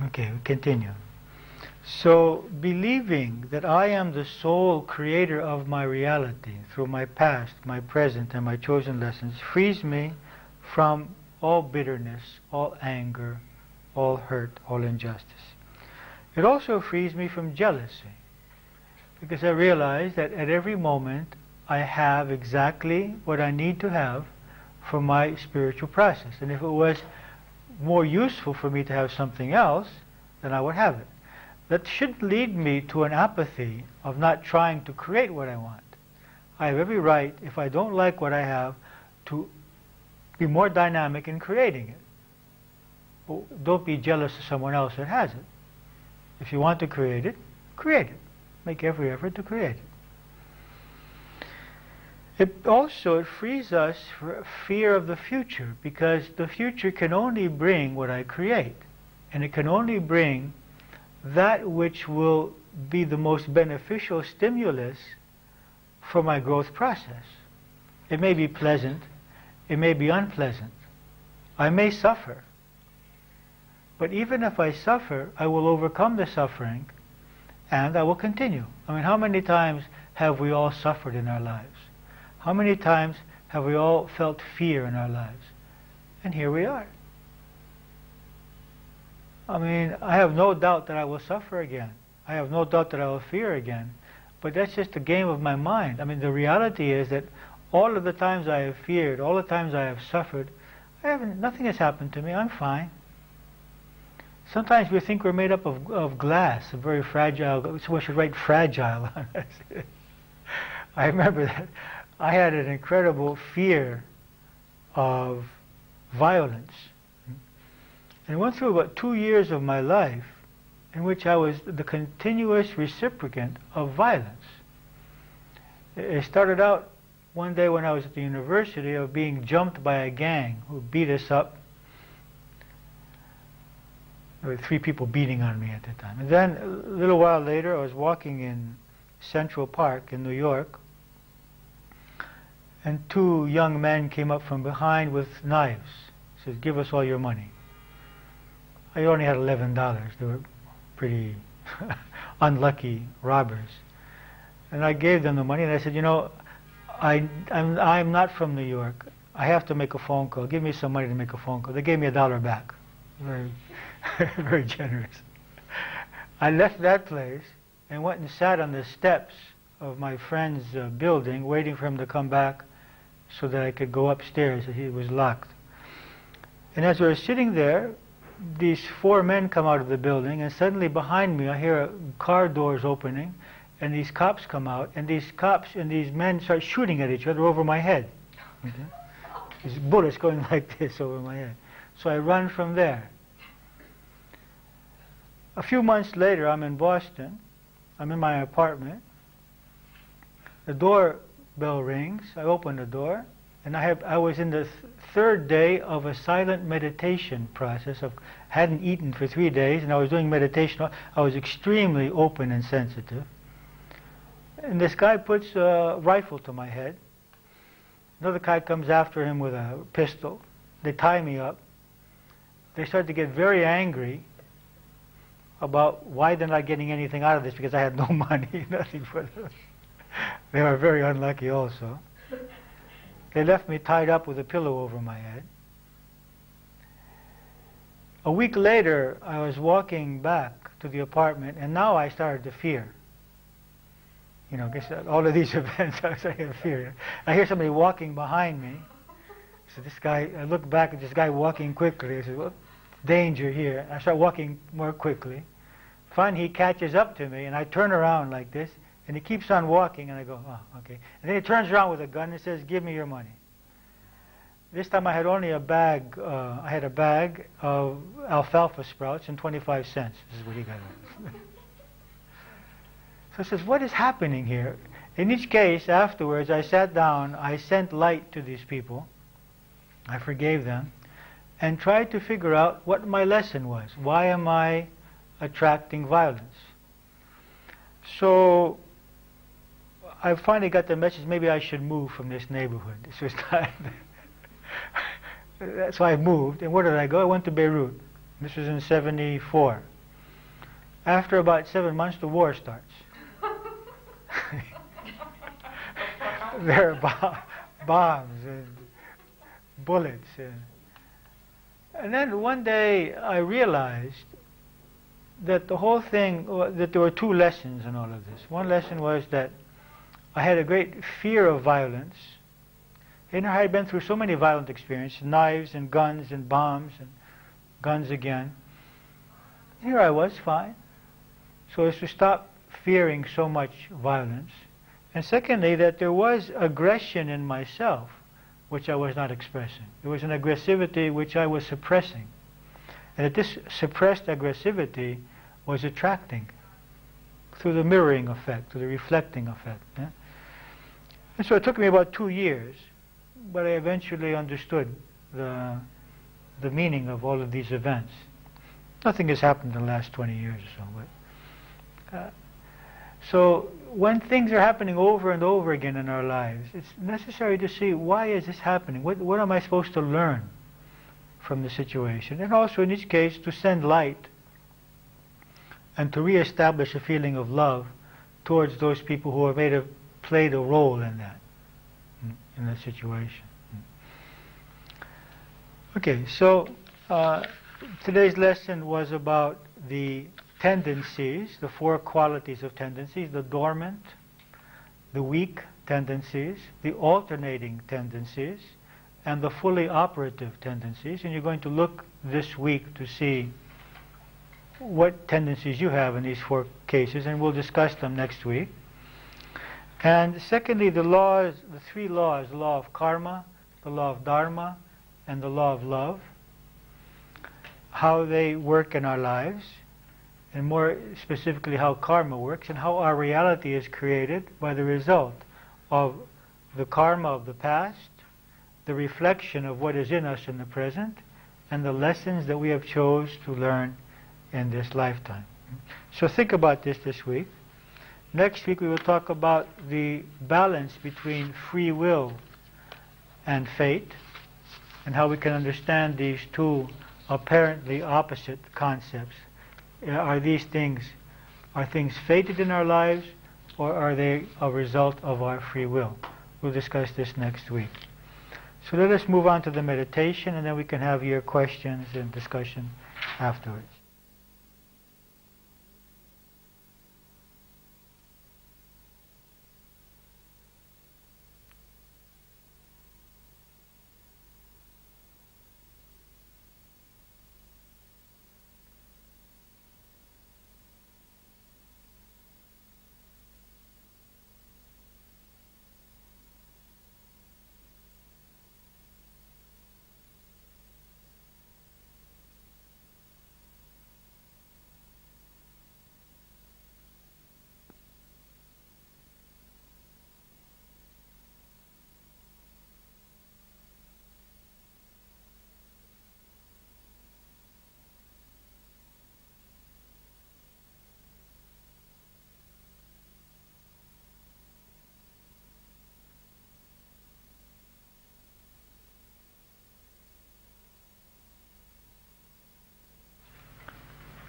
Okay, we continue. So, believing that I am the sole creator of my reality through my past, my present, and my chosen lessons frees me from all bitterness, all anger, all hurt, all injustice. It also frees me from jealousy, because I realize that at every moment I have exactly what I need to have for my spiritual process. And if it was more useful for me to have something else, then I would have it. That shouldn't lead me to an apathy of not trying to create what I want. I have every right, if I don't like what I have, to be more dynamic in creating it. Well, don't be jealous of someone else that has it. If you want to create it, create it. Make every effort to create it. It frees us from fear of the future, because the future can only bring what I create. And it can only bring that which will be the most beneficial stimulus for my growth process. It may be pleasant, it may be unpleasant. I may suffer. But even if I suffer, I will overcome the suffering and I will continue. I mean, how many times have we all suffered in our lives? How many times have we all felt fear in our lives? And here we are. I mean, I have no doubt that I will suffer again. I have no doubt that I will fear again. But that's just a game of my mind. I mean, the reality is that all of the times I have feared, all the times I have suffered, nothing has happened to me. I'm fine. Sometimes we think we're made up of glass, a very fragile, so we should write fragile on it. I remember that I had an incredible fear of violence. And I went through about 2 years of my life in which I was the continuous recipient of violence. It started out one day when I was at the university of being jumped by a gang who beat us up. There were 3 people beating on me at the time. And then a little while later I was walking in Central Park in New York, and two young men came up from behind with knives. Said, "Give us all your money." I only had $11. They were pretty unlucky robbers. And I gave them the money, and I said, "You know, I'm not from New York. I have to make a phone call. Give me some money to make a phone call." They gave me $1 back. Very, very generous. I left that place and went and sat on the steps of my friend's building, waiting for him to come back so that I could go upstairs. He was locked. And as we were sitting there, these four men come out of the building, and suddenly behind me I hear car doors opening, and these cops come out, and these cops and these men start shooting at each other over my head. Okay? These bullets going like this over my head. So I run from there. A few months later, I'm in Boston. I'm in my apartment. The doorbell rings. I open the door, and I was in the third day of a silent meditation process. Hadn't eaten for 3 days, and I was doing meditation. I was extremely open and sensitive. And this guy puts a rifle to my head. Another guy comes after him with a pistol. They tie me up. They start to get very angry about why they're not getting anything out of this, because I had no money, nothing for them. They were very unlucky also. They left me tied up with a pillow over my head. A week later, I was walking back to the apartment, and now I started to fear. You know, all of these events, I was starting to fear. I hear somebody walking behind me. So this guy, I look back at this guy walking quickly. I said, "Well, danger here." I start walking more quickly. Finally, he catches up to me, and I turn around like this, and he keeps on walking, and I go, "Oh, okay." And then he turns around with a gun and says, "Give me your money." This time I had only a bag, I had a bag of alfalfa sprouts and 25 cents. This is what he got. So I says, "What is happening here?" In each case, afterwards, I sat down, I sent light to these people, I forgave them, and tried to figure out what my lesson was. Why am I attracting violence? So I finally got the message, maybe I should move from this neighborhood. This was time. So I moved, and where did I go? I went to Beirut. This was in '74. After about 7 months, the war starts. There are bombs and bullets. And then one day I realized that the whole thing, that there were two lessons in all of this. One lesson was that I had a great fear of violence. And I had been through so many violent experiences, knives and guns and bombs and guns again. Here I was, fine. So as to stop fearing so much violence. And secondly, that there was aggression in myself which I was not expressing. There was an aggressivity which I was suppressing. And that this suppressed aggressivity was attracting through the mirroring effect, through the reflecting effect. Yeah? And so it took me about 2 years, but I eventually understood the meaning of all of these events. Nothing has happened in the last 20 years or so. But, so when things are happening over and over again in our lives, it's necessary to see, why is this happening? What am I supposed to learn from the situation? And also, in each case, to send light and to reestablish a feeling of love towards those people who have played a role in that, in the situation. Okay, so today's lesson was about the tendencies, the 4 qualities of tendencies: the dormant, the weak tendencies, the alternating tendencies, and the fully operative tendencies. And you're going to look this week to see what tendencies you have in these 4 cases, and we'll discuss them next week. And secondly, the laws, the 3 laws: the law of karma, the law of dharma, and the law of love, how they work in our lives, and more specifically how karma works, and how our reality is created by the result of the karma of the past, the reflection of what is in us in the present, and the lessons that we have chose to learn in this lifetime. So think about this week. Next week we will talk about the balance between free will and fate, and how we can understand these two apparently opposite concepts. Are things fated in our lives, or are they a result of our free will? We'll discuss this next week. So let us move on to the meditation, and then we can have your questions and discussion afterwards.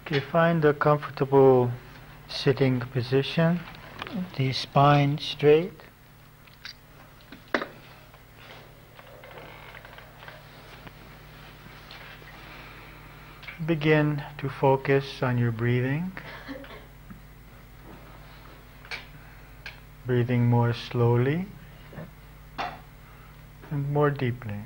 Okay, find a comfortable sitting position, the spine straight. Begin to focus on your breathing. Breathing more slowly and more deeply.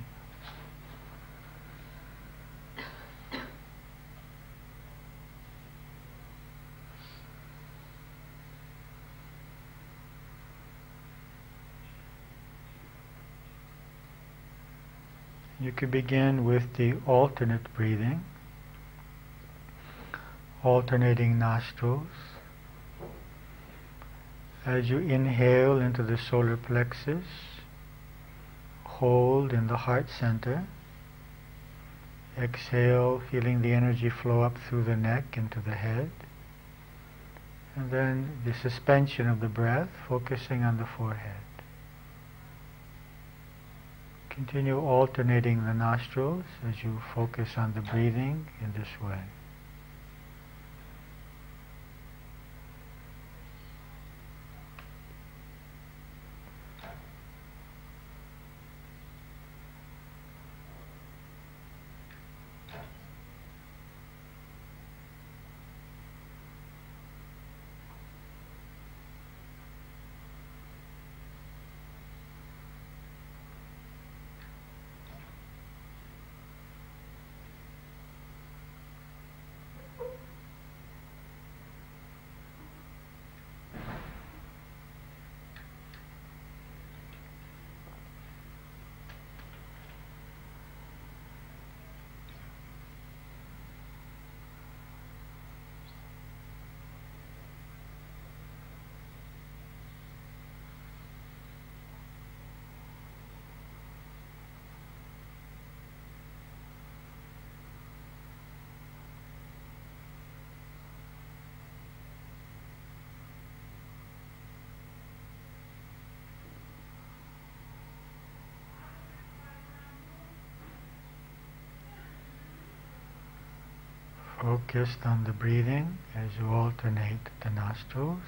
You could begin with the alternate breathing, alternating nostrils. As you inhale into the solar plexus, hold in the heart center. Exhale, feeling the energy flow up through the neck into the head. And then the suspension of the breath, focusing on the forehead. Continue alternating the nostrils as you focus on the breathing in this way. Focused on the breathing as you alternate the nostrils.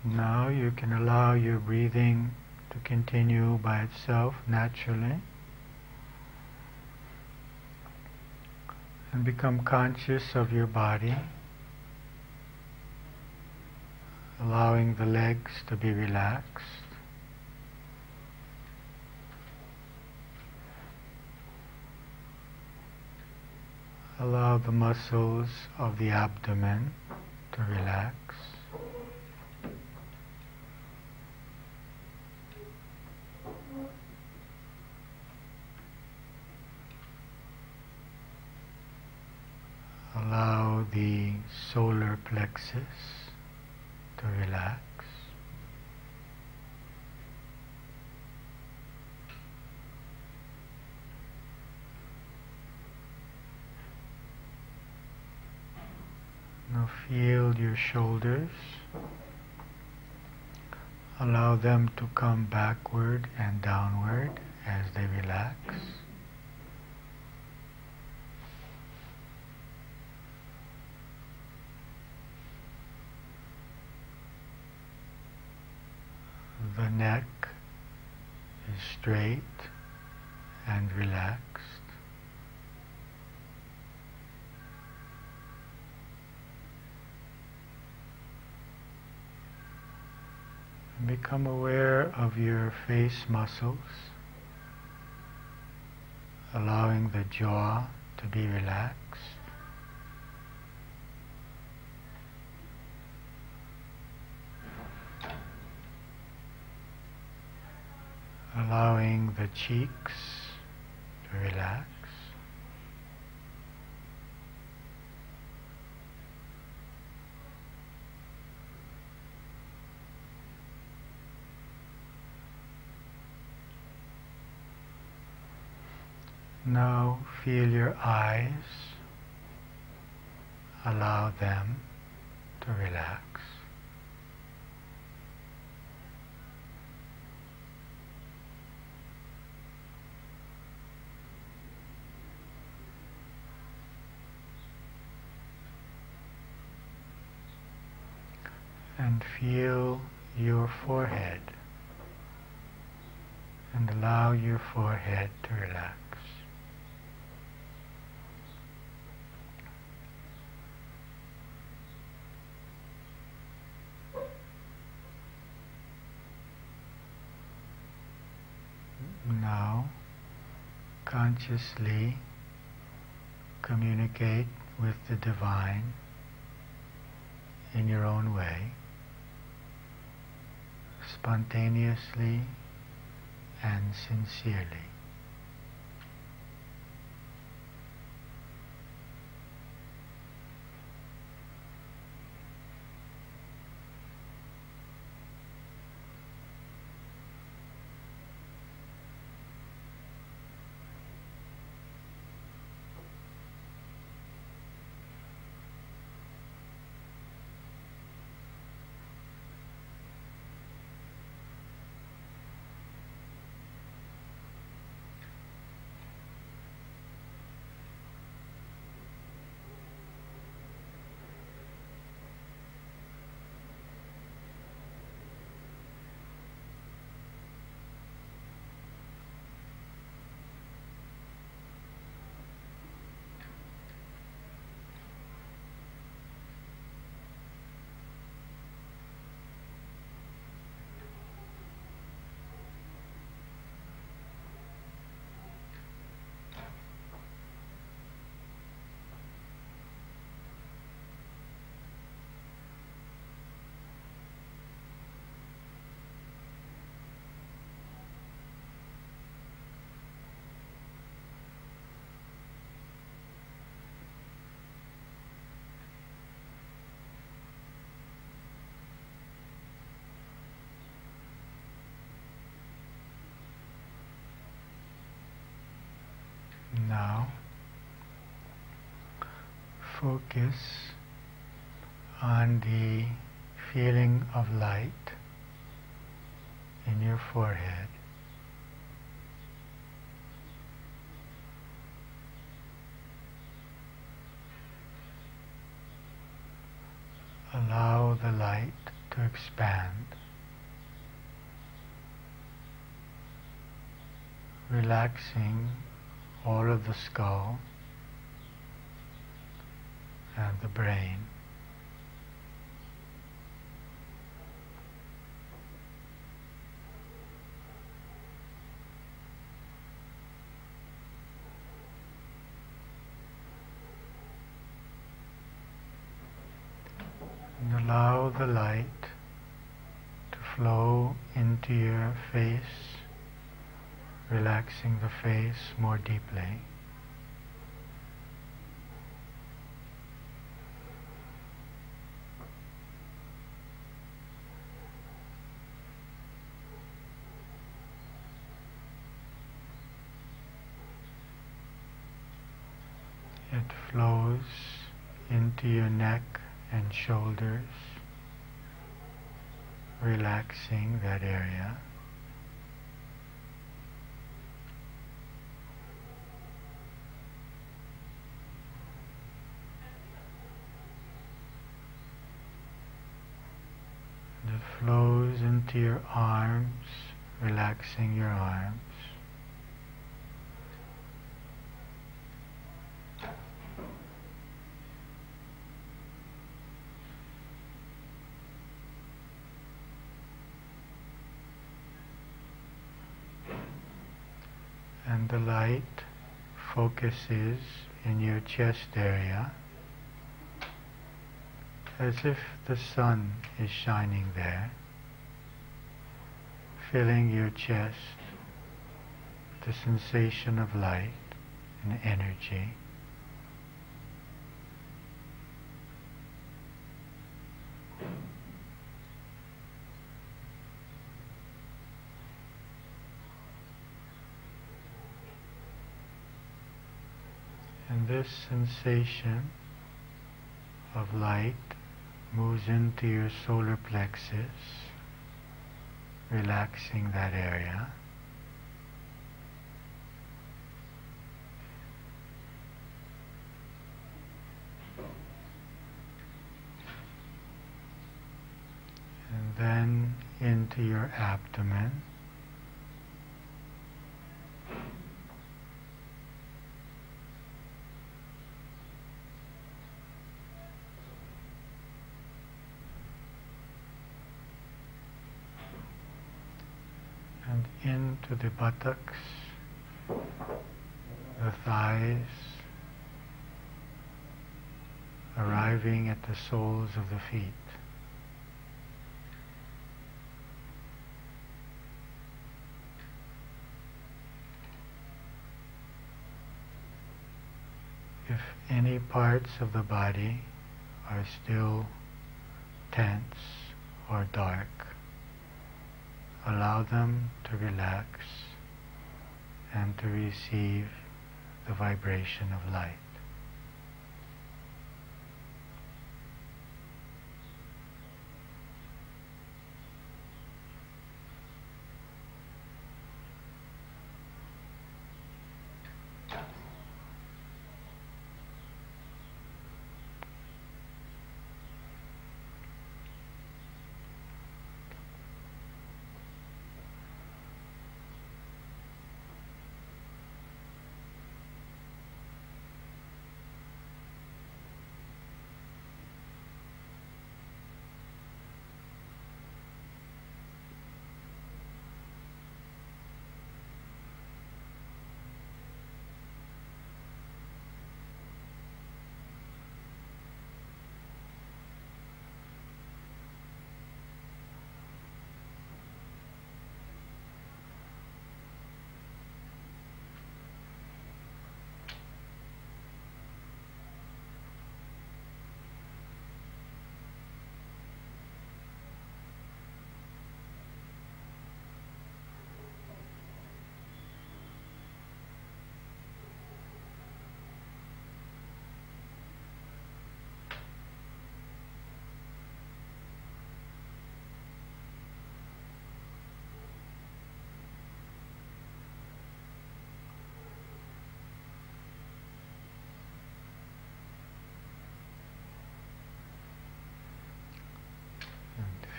Now you can allow your breathing to continue by itself naturally and become conscious of your body, allowing the legs to be relaxed. Allow the muscles of the abdomen to relax. Allow the solar plexus to relax. Now feel your shoulders. Allow them to come backward and downward as they relax. The neck is straight and relaxed. Become aware of your face muscles, allowing the jaw to be relaxed. Allowing the cheeks to relax. Now feel your eyes. Allow them to relax. And feel your forehead, and allow your forehead to relax. Now, consciously communicate with the Divine in your own way, spontaneously and sincerely. Now, focus on the feeling of light in your forehead. Allow the light to expand, relaxing all of the skull and the brain. allow the light to flow into your face, relaxing the face more deeply. It flows into your neck and shoulders, relaxing that area. And it flows into your arms, relaxing your arms. And the light focuses in your chest area as if the sun is shining there, filling your chest with the sensation of light and energy. And this sensation of light moves into your solar plexus, relaxing that area. And then into your abdomen. And into the buttocks, the thighs, arriving at the soles of the feet. If any parts of the body are still tense or dark, allow them to relax and to receive the vibration of light.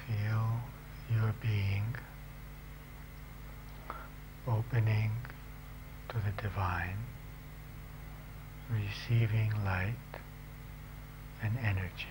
Feel your being opening to the divine, receiving light and energy.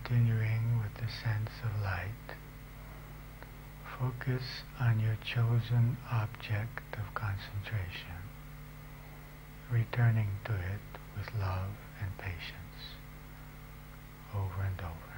Continuing with the sense of light, focus on your chosen object of concentration, returning to it with love and patience over and over.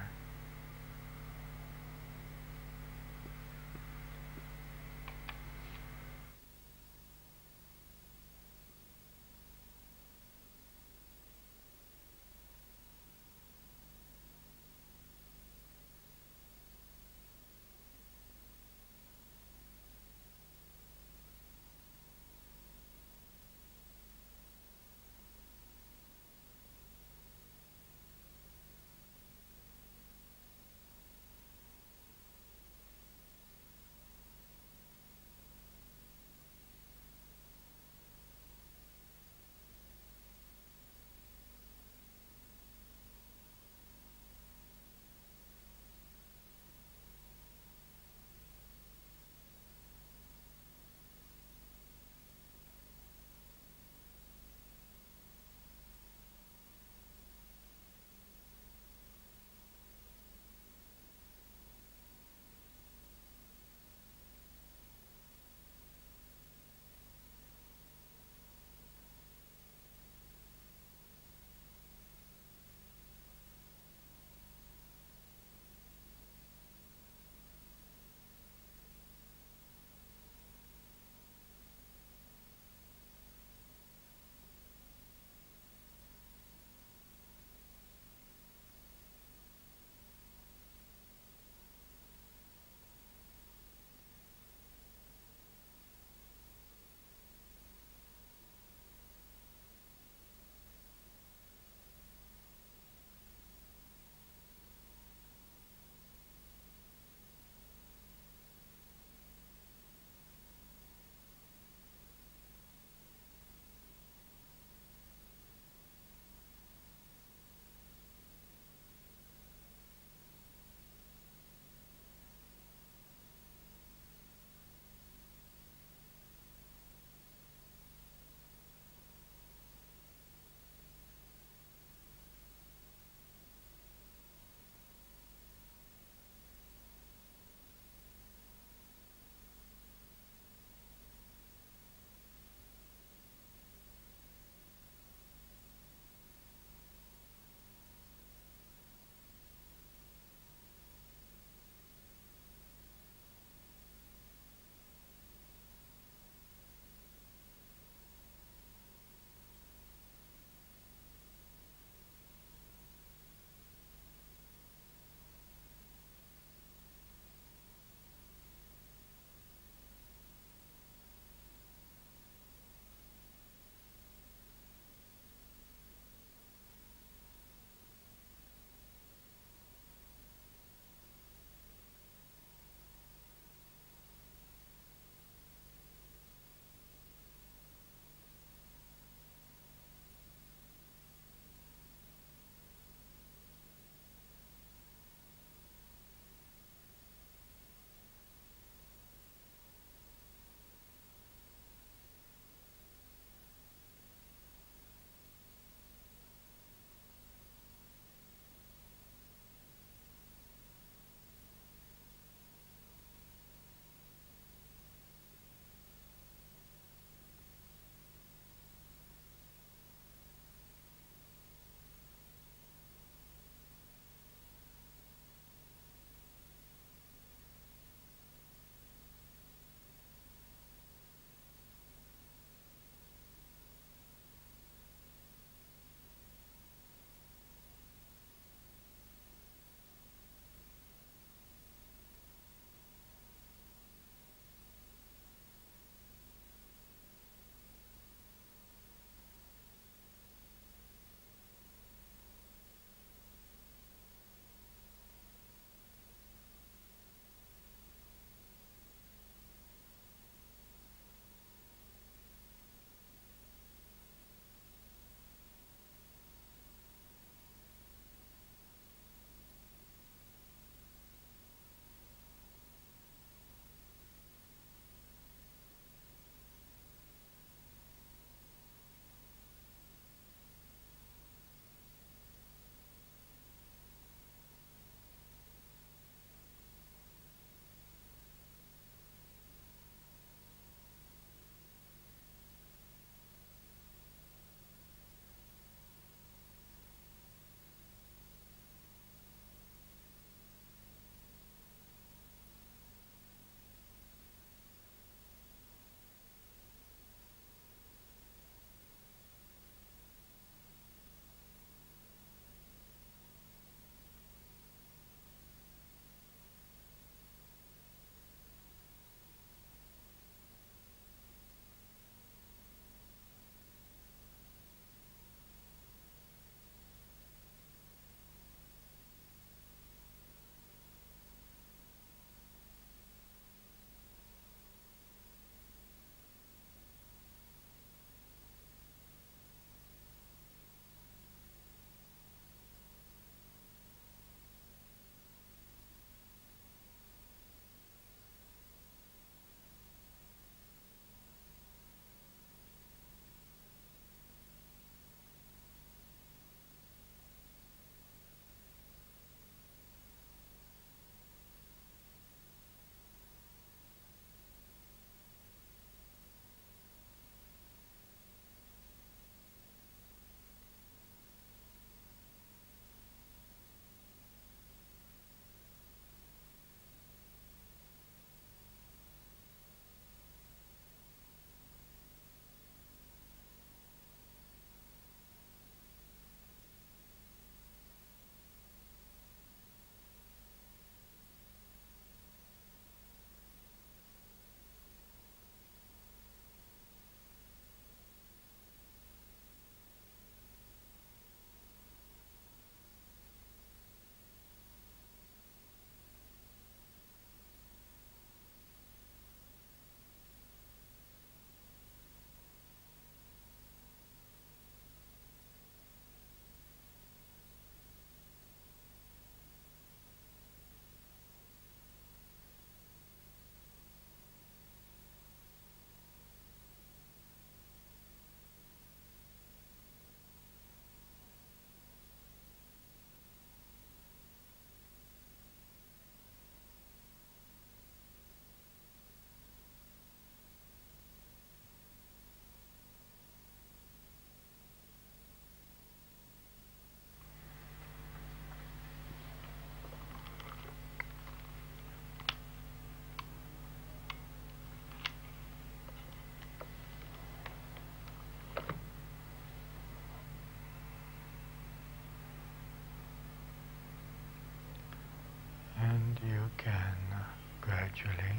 gradually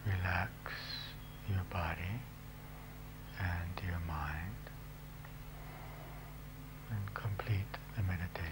relax your body and your mind and complete the meditation.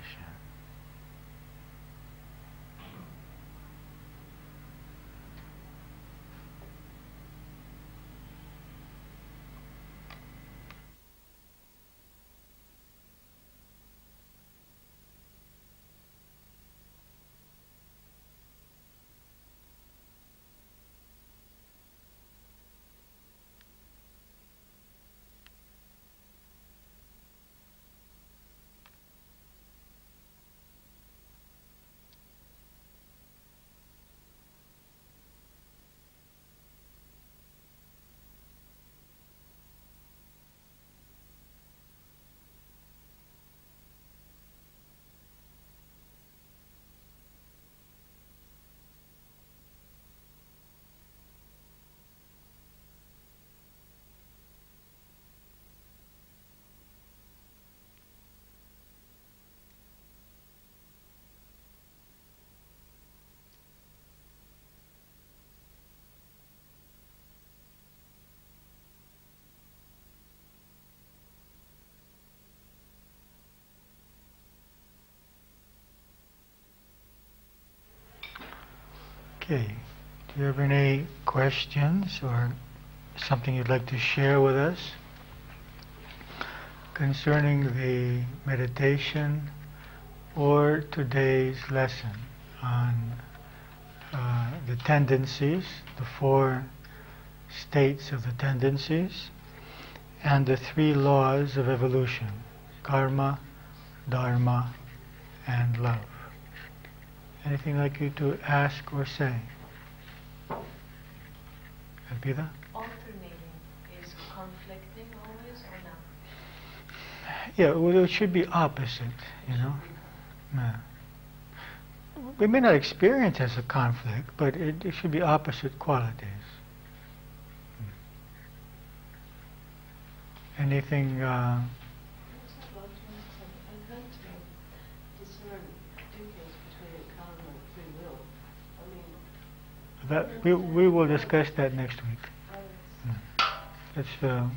Okay, do you have any questions or something you'd like to share with us concerning the meditation or today's lesson on the tendencies, the 4 states of the tendencies, and the 3 laws of evolution, karma, dharma, and love? Anything like you to ask or say? Alpida? Alternating is conflicting always or not? Yeah, well, it should be opposite, you know. Yeah. We may not experience it as a conflict, but it should be opposite qualities. Anything? That we will discuss that next week.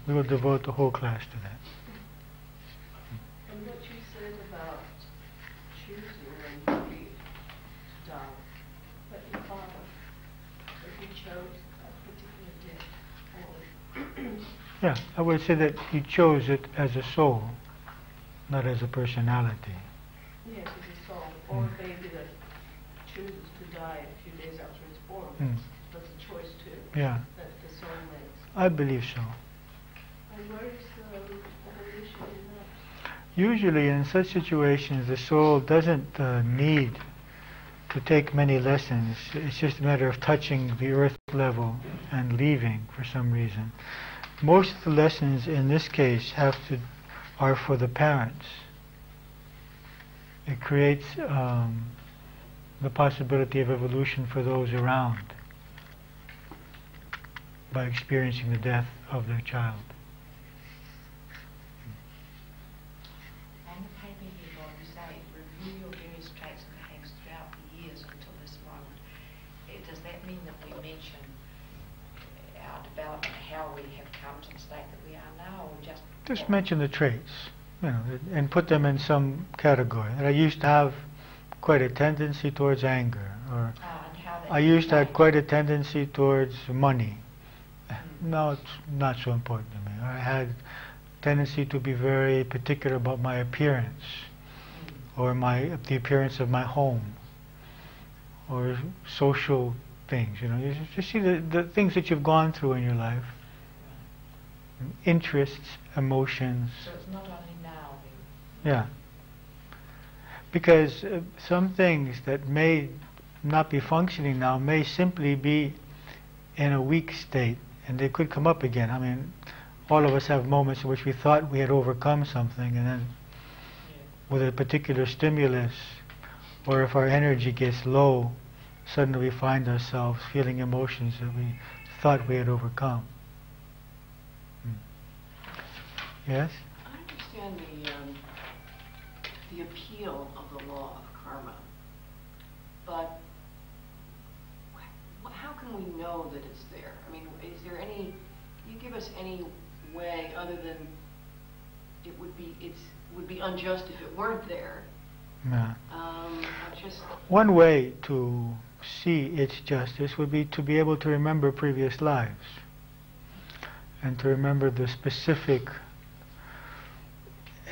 We will devote the whole class to that. And what you said about choosing when you leave to die, but your father, if he chose a particular death, Yeah, I would say that he chose it as a soul, not as a personality. yes, as a soul, or a baby that chooses to die a few days after it's born. That's a choice too. Yeah. That the soul makes. I believe so. And where is the evolution in that? Usually in such situations the soul doesn't need to take many lessons. It's just a matter of touching the earth level and leaving for some reason. Most of the lessons in this case are for the parents. It creates the possibility of evolution for those around by experiencing the death of their child. On the paper here, Bob, you say review your various traits and behaviours throughout the years until this moment. Does that mean that we mention our development, how we have come to the state that we are now, or just mention the traits, you know, and put them in some category. And I used to have quite a tendency towards anger, or I used to have quite a tendency towards money. No, it's not so important to me. I had a tendency to be very particular about my appearance, or the appearance of my home, or social things. You know, you just see the things that you've gone through in your life, interests, emotions. So it's not only now Yeah. then? Because some things that may not be functioning now may simply be in a weak state, and they could come up again. I mean, all of us have moments in which we thought we had overcome something, and then with a particular stimulus, or if our energy gets low, suddenly we find ourselves feeling emotions that we thought we had overcome. Yes? I understand the appeal of the law of karma, but how can can we know that it's there? I mean, is there any, can you give us any way other than it would be unjust if it weren't there? Yeah. Just One way to see its justice would be to be able to remember previous lives and to remember the specific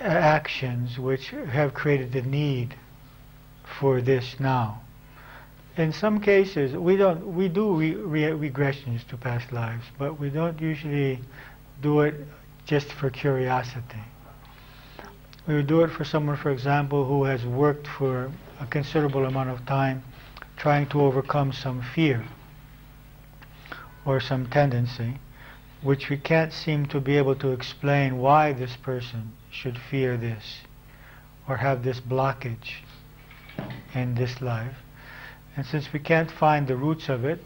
actions which have created the need for this now. In some cases, we do regressions to past lives, but we don't usually do it just for curiosity. We would do it for someone, for example, who has worked for a considerable amount of time trying to overcome some fear or some tendency, which we can't seem to be able to explain why this person should fear this or have this blockage in this life. And since we can't find the roots of it,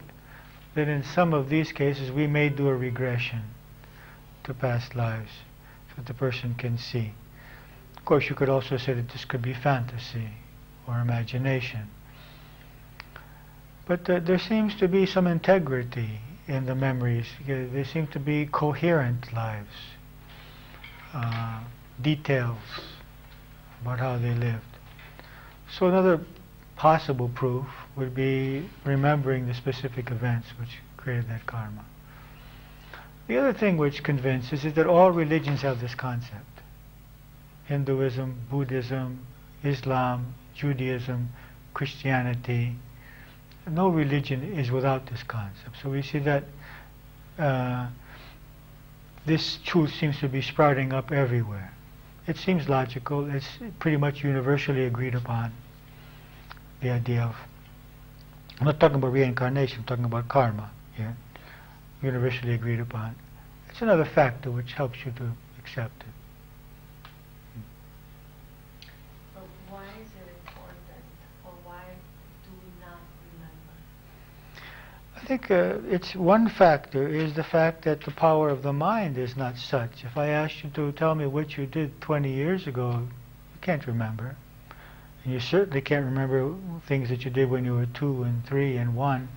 then in some of these cases we may do a regression to past lives so that the person can see. Of course, you could also say that this could be fantasy or imagination. But there seems to be some integrity in the memories. They seem to be coherent lives, details about how they lived. So another possible proof would be remembering the specific events which created that karma. The other thing which convinces is that all religions have this concept. Hinduism, Buddhism, Islam, Judaism, Christianity. No religion is without this concept. So we see that this truth seems to be sprouting up everywhere. It seems logical. It's pretty much universally agreed upon. The idea of, I'm not talking about reincarnation, I'm talking about karma here, universally agreed upon. It's another factor which helps you to accept it. But why is it important, or why do we not remember? I think it's one factor is the fact that the power of the mind is not such. If I asked you to tell me what you did 20 years ago, you can't remember. And you certainly can't remember things that you did when you were 2 and 3 and 1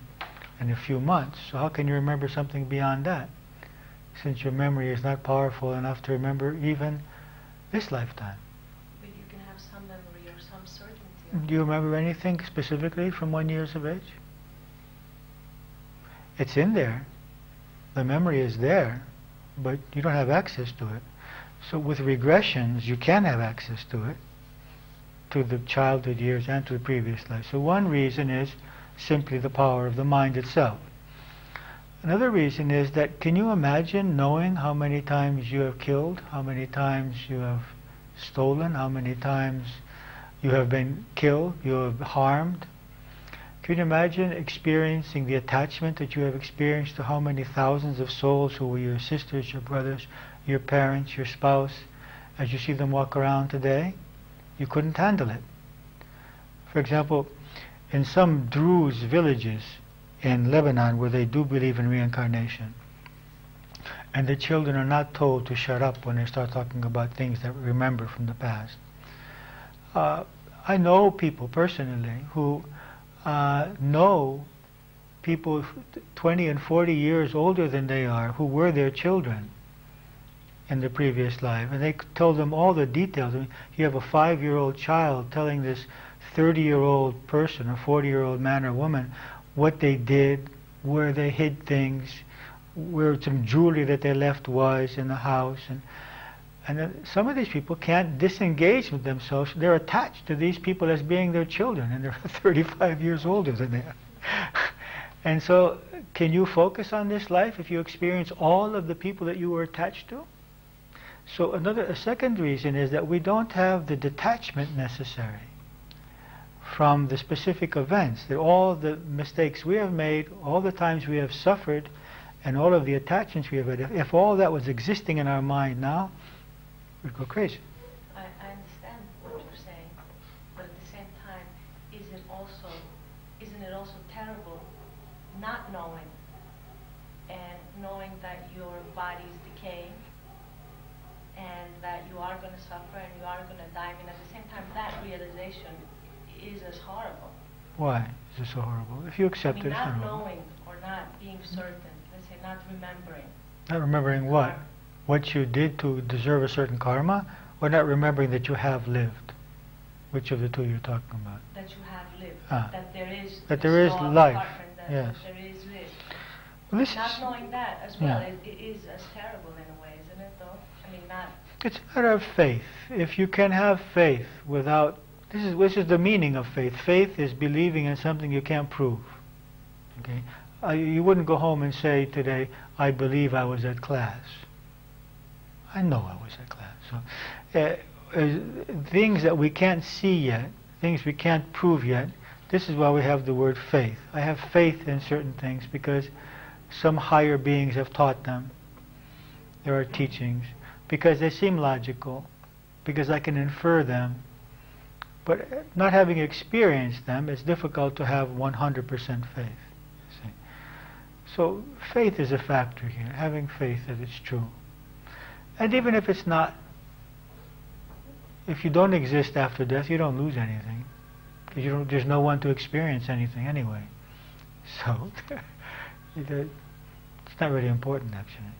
in a few months. So how can you remember something beyond that? Since your memory is not powerful enough to remember even this lifetime. But you can have some memory or some certainty. Do you remember anything specifically from 1 year of age? It's in there. The memory is there, but you don't have access to it. So with regressions, you can have access to it, to the childhood years and to the previous life. So one reason is simply the power of the mind itself. Another reason is that, can you imagine knowing how many times you have killed, how many times you have stolen, how many times you have been killed, you have harmed? Can you imagine experiencing the attachment that you have experienced to how many thousands of souls who were your sisters, your brothers, your parents, your spouse, as you see them walk around today? You couldn't handle it. For example, in some Druze villages in Lebanon where they do believe in reincarnation, and the children are not told to shut up when they start talking about things that we remember from the past. I know people personally who know people 20 and 40 years older than they are who were their children in the previous life, and they told them all the details. I mean, you have a 5-year-old child telling this 30-year-old person, or 40-year-old man or woman, what they did, where they hid things, where some jewelry that they left was in the house, and some of these people can't disengage with themselves. They're attached to these people as being their children, and they're 35 years older than they are. And so, can you focus on this life if you experience all of the people that you were attached to? So a second reason is that we don't have the detachment necessary from the specific events. That all the mistakes we have made, all the times we have suffered, and all of the attachments we have had, if all that was existing in our mind now, we'd go crazy. I understand what you're saying, but at the same time, isn't it also terrible not knowing, and knowing that your body's decaying, and that you are going to suffer and you are going to die? I mean, at the same time, that realization is as horrible. Why is it so horrible? If you accept it, it's not not horrible. knowing or not being certain, let's say not remembering. Not remembering what? What you did to deserve a certain karma, or not remembering that you have lived? Which of the two you're talking about? That you have lived. Ah. That there is. That there is life. That, Yes. that there is lived. Well, this Not is, knowing that as well, yeah. it is as terrible in a way, isn't it? Though. I mean, not. it's a matter of faith. If you can have faith without, this is the meaning of faith. Faith is believing in something you can't prove. Okay, you wouldn't go home and say today, I believe I was at class. I know I was at class. So, things that we can't see yet, things we can't prove yet, this is why we have the word faith. I have faith in certain things because some higher beings have taught them. There are teachings. Because they seem logical. Because I can infer them. But not having experienced them, it's difficult to have 100% faith. See? So faith is a factor here. Having faith that it's true. And even if it's not, if you don't exist after death, you don't lose anything. Because there's no one to experience anything anyway. So, it's not really important actually.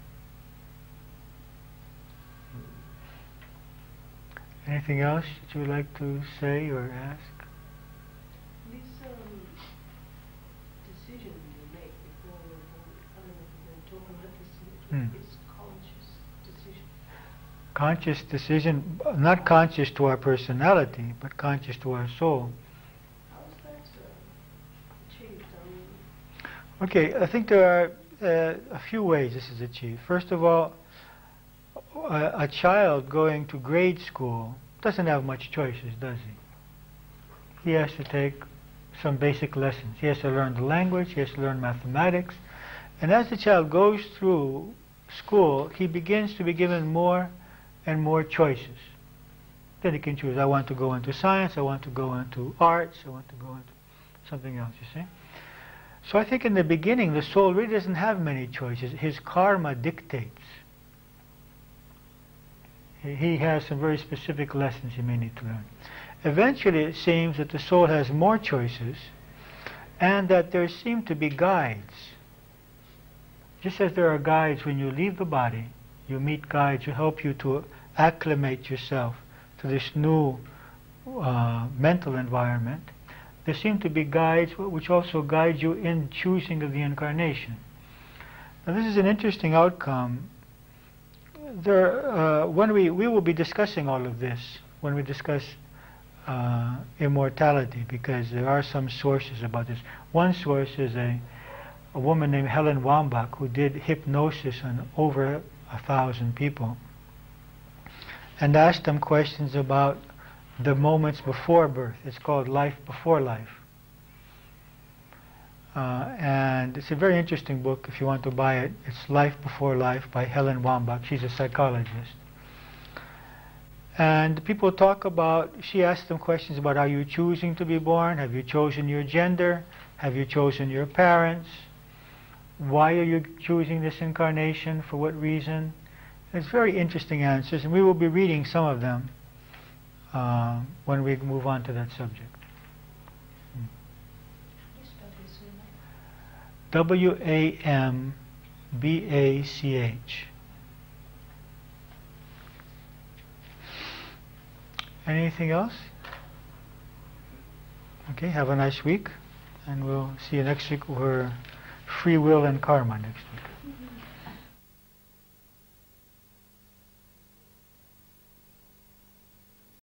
Anything else that you would like to say or ask? This decision you make before we're born, I don't know if you're going to talk about this, it's conscious decision. Conscious decision, not conscious to our personality, but conscious to our soul. How is that achieved? Okay, I think there are a few ways this is achieved. First of all, a child going to grade school doesn't have much choices, does he? He has to take some basic lessons. He has to learn the language, he has to learn mathematics. And as the child goes through school, he begins to be given more and more choices. Then he can choose, I want to go into science, I want to go into arts, I want to go into something else, you see. So I think in the beginning, the soul really doesn't have many choices. His karma dictates. He has some very specific lessons he may need to learn. Eventually it seems that the soul has more choices and that there seem to be guides. Just as there are guides when you leave the body, you meet guides who help you to acclimate yourself to this new mental environment. There seem to be guides which also guide you in choosing of the incarnation. Now this is an interesting outcome. When we will be discussing all of this when we discuss immortality, because there are some sources about this. One source is a woman named Helen Wambach who did hypnosis on over 1,000 people and asked them questions about the moments before birth. It's called Life Before Life. And it's a very interesting book if you want to buy it. It's Life Before Life by Helen Wambach. She's a psychologist. And people talk about, she asked them questions about, are you choosing to be born? Have you chosen your gender? Have you chosen your parents? Why are you choosing this incarnation? For what reason? It's very interesting answers, and we will be reading some of them when we move on to that subject. Wambach. Anything else? Okay, have a nice week, and we'll see you next week. We're free will and karma next week.